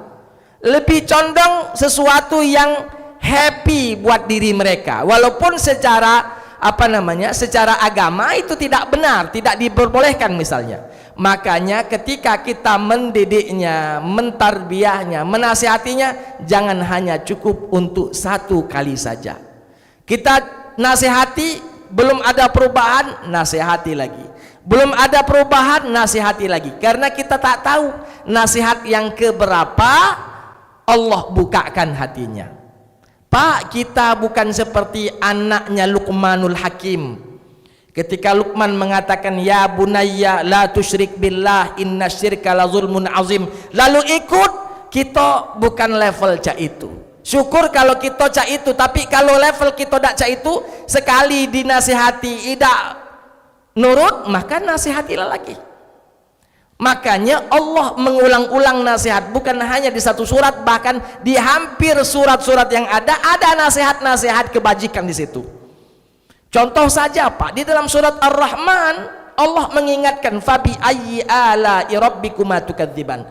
Speaker 3: lebih condong sesuatu yang happy buat diri mereka, walaupun secara apa namanya, secara agama itu tidak benar, tidak diperbolehkan misalnya. Makanya ketika kita mendidiknya, mentarbiyahnya, menasihatinya, jangan hanya cukup untuk satu kali saja. Kita nasihati, belum ada perubahan, nasihati lagi. Belum ada perubahan, nasihati lagi. Karena kita tak tahu nasihat yang keberapa Allah bukakan hatinya. Pak, kita bukan seperti anaknya Luqmanul Hakim. Ketika Luqman mengatakan, ya bunayya la tusyrik billah inna syirka la zulmun azim, lalu ikut, kita bukan level cak itu. Syukur kalau kita cak itu, tapi kalau level kita tak cak itu, sekali dinasihati tidak nurut, maka nasihatilah lagi. Makanya Allah mengulang-ulang nasihat, bukan hanya di satu surat, bahkan di hampir surat-surat yang ada nasihat-nasihat kebajikan di situ. Contoh saja Pak, di dalam surat Ar-Rahman Allah mengingatkan fabi ayyi ala'i rabbikuma tukadziban.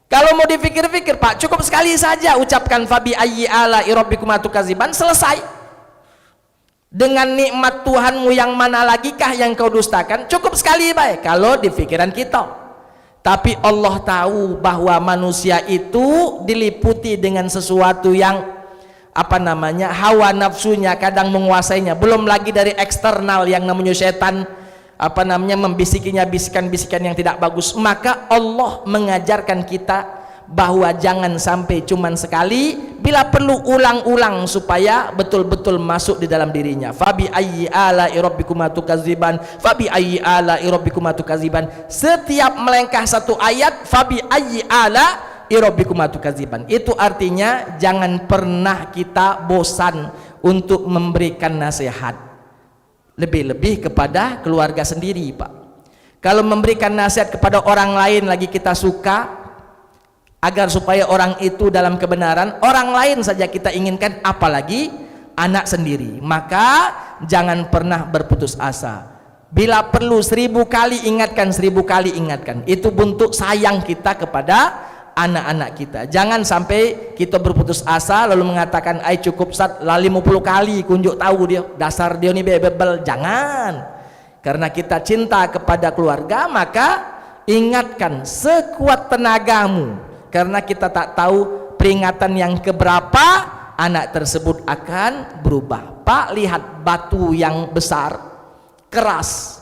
Speaker 3: Kalau mau dipikir-pikir Pak, cukup sekali saja ucapkan fabi ayyi ala'i rabbikuma tukadziban, selesai. Dengan nikmat Tuhanmu yang mana lagikah yang kau dustakan? Cukup sekali baik kalau di pikiran kita. Tapi Allah tahu bahwa manusia itu diliputi dengan sesuatu yang apa namanya, hawa nafsunya kadang menguasainya, belum lagi dari eksternal yang namanya setan apa namanya, membisikinya bisikan-bisikan yang tidak bagus. Maka Allah mengajarkan kita bahwa jangan sampai cuman sekali, bila perlu ulang-ulang supaya betul-betul masuk di dalam dirinya. Fabi ayyi ala'i rabbikuma tukadziban, fabi ayyi ala'i rabbikuma tukadziban. Setiap melengkah satu ayat fabi ayyi ala'i rabbikuma tukadziban, itu artinya jangan pernah kita bosan untuk memberikan nasihat, lebih-lebih kepada keluarga sendiri Pak. Kalau memberikan nasihat kepada orang lain lagi kita suka, agar supaya orang itu dalam kebenaran, orang lain saja kita inginkan, apalagi anak sendiri. Maka jangan pernah berputus asa. Bila perlu 1000 kali ingatkan, 1000 kali ingatkan. Itu bentuk sayang kita kepada anak-anak kita. Jangan sampai kita berputus asa lalu mengatakan, ay cukup Ustaz, lah 50 kali kunjuk tahu dia, dasar dia ni bebel. Jangan. Karena kita cinta kepada keluarga, maka ingatkan sekuat tenagamu. Karena kita tak tahu peringatan yang keberapa anak tersebut akan berubah. Pak, lihat batu yang besar, keras,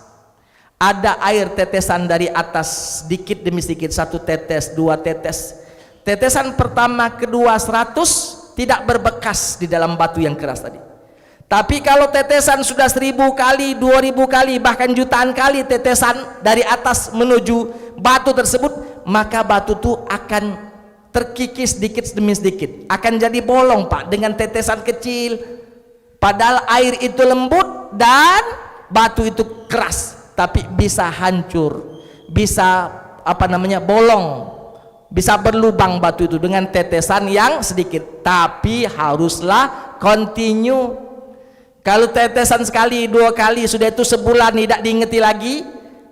Speaker 3: ada air tetesan dari atas sedikit demi sedikit, 1 tetes, 2 tetes. Tetesan pertama, kedua, 100 tidak berbekas di dalam batu yang keras tadi. Tapi kalau tetesan sudah 1000 kali, 2000 kali, bahkan jutaan kali tetesan dari atas menuju batu tersebut, maka batu itu akan terkikis sedikit demi sedikit, akan jadi bolong Pak, dengan tetesan kecil. Padahal air itu lembut dan batu itu keras, tapi bisa hancur, bisa apa namanya, bolong, bisa berlubang batu itu dengan tetesan yang sedikit. Tapi haruslah continue. Kalau tetesan sekali, 2 kali, sudah itu sebulan tidak diingeti lagi,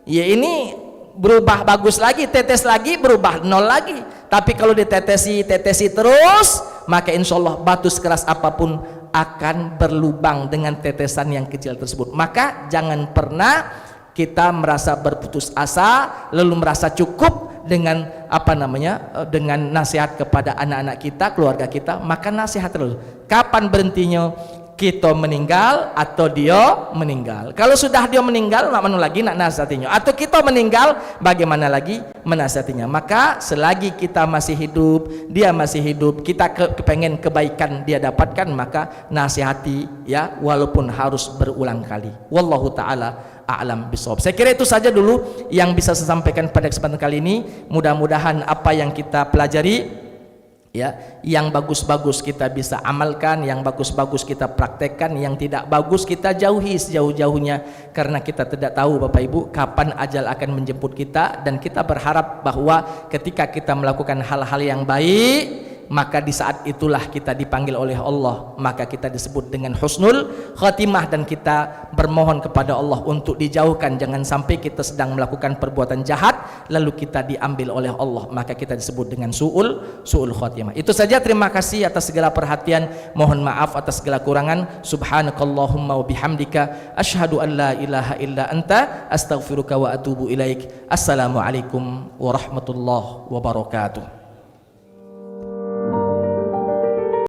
Speaker 3: ya ini berubah bagus lagi, tetes lagi, berubah nol lagi. Tapi kalau tetesi terus, maka insya Allah batu sekeras apapun akan berlubang dengan tetesan yang kecil tersebut. Maka jangan pernah kita merasa berputus asa lalu merasa cukup dengan apa namanya, dengan nasihat kepada anak-anak kita, keluarga kita. Maka nasihat terus. Kapan berhentinya? Kita meninggal atau dia meninggal. Kalau sudah dia meninggal, nak mana lagi nak nasihatinya? Atau kita meninggal, bagaimana lagi menasihatinya? Maka selagi kita masih hidup, dia masih hidup, kita kepengen kebaikan dia dapatkan, maka nasihati ya, walaupun harus berulang kali. Wallahu ta'ala a'lam bishawab. Saya kira itu saja dulu yang bisa saya sampaikan pada kesempatan kali ini. Mudah-mudahan apa yang kita pelajari Ya, yang bagus-bagus kita bisa amalkan, yang bagus-bagus kita praktekkan, yang tidak bagus kita jauhi sejauh-jauhnya, karena kita tidak tahu Bapak Ibu kapan ajal akan menjemput kita. Dan kita berharap bahwa ketika kita melakukan hal-hal yang baik, maka di saat itulah kita dipanggil oleh Allah, maka kita disebut dengan husnul khatimah. Dan kita bermohon kepada Allah untuk dijauhkan, jangan sampai kita sedang melakukan perbuatan jahat lalu kita diambil oleh Allah, maka kita disebut dengan su'ul khatimah. Itu saja, terima kasih atas segala perhatian, mohon maaf atas segala kurangan. Subhanakallahumma wa bihamdika asyhadu an la ilaha illa anta astaghfiruka wa atubu ilaik. Assalamualaikum warahmatullahi wabarakatuh.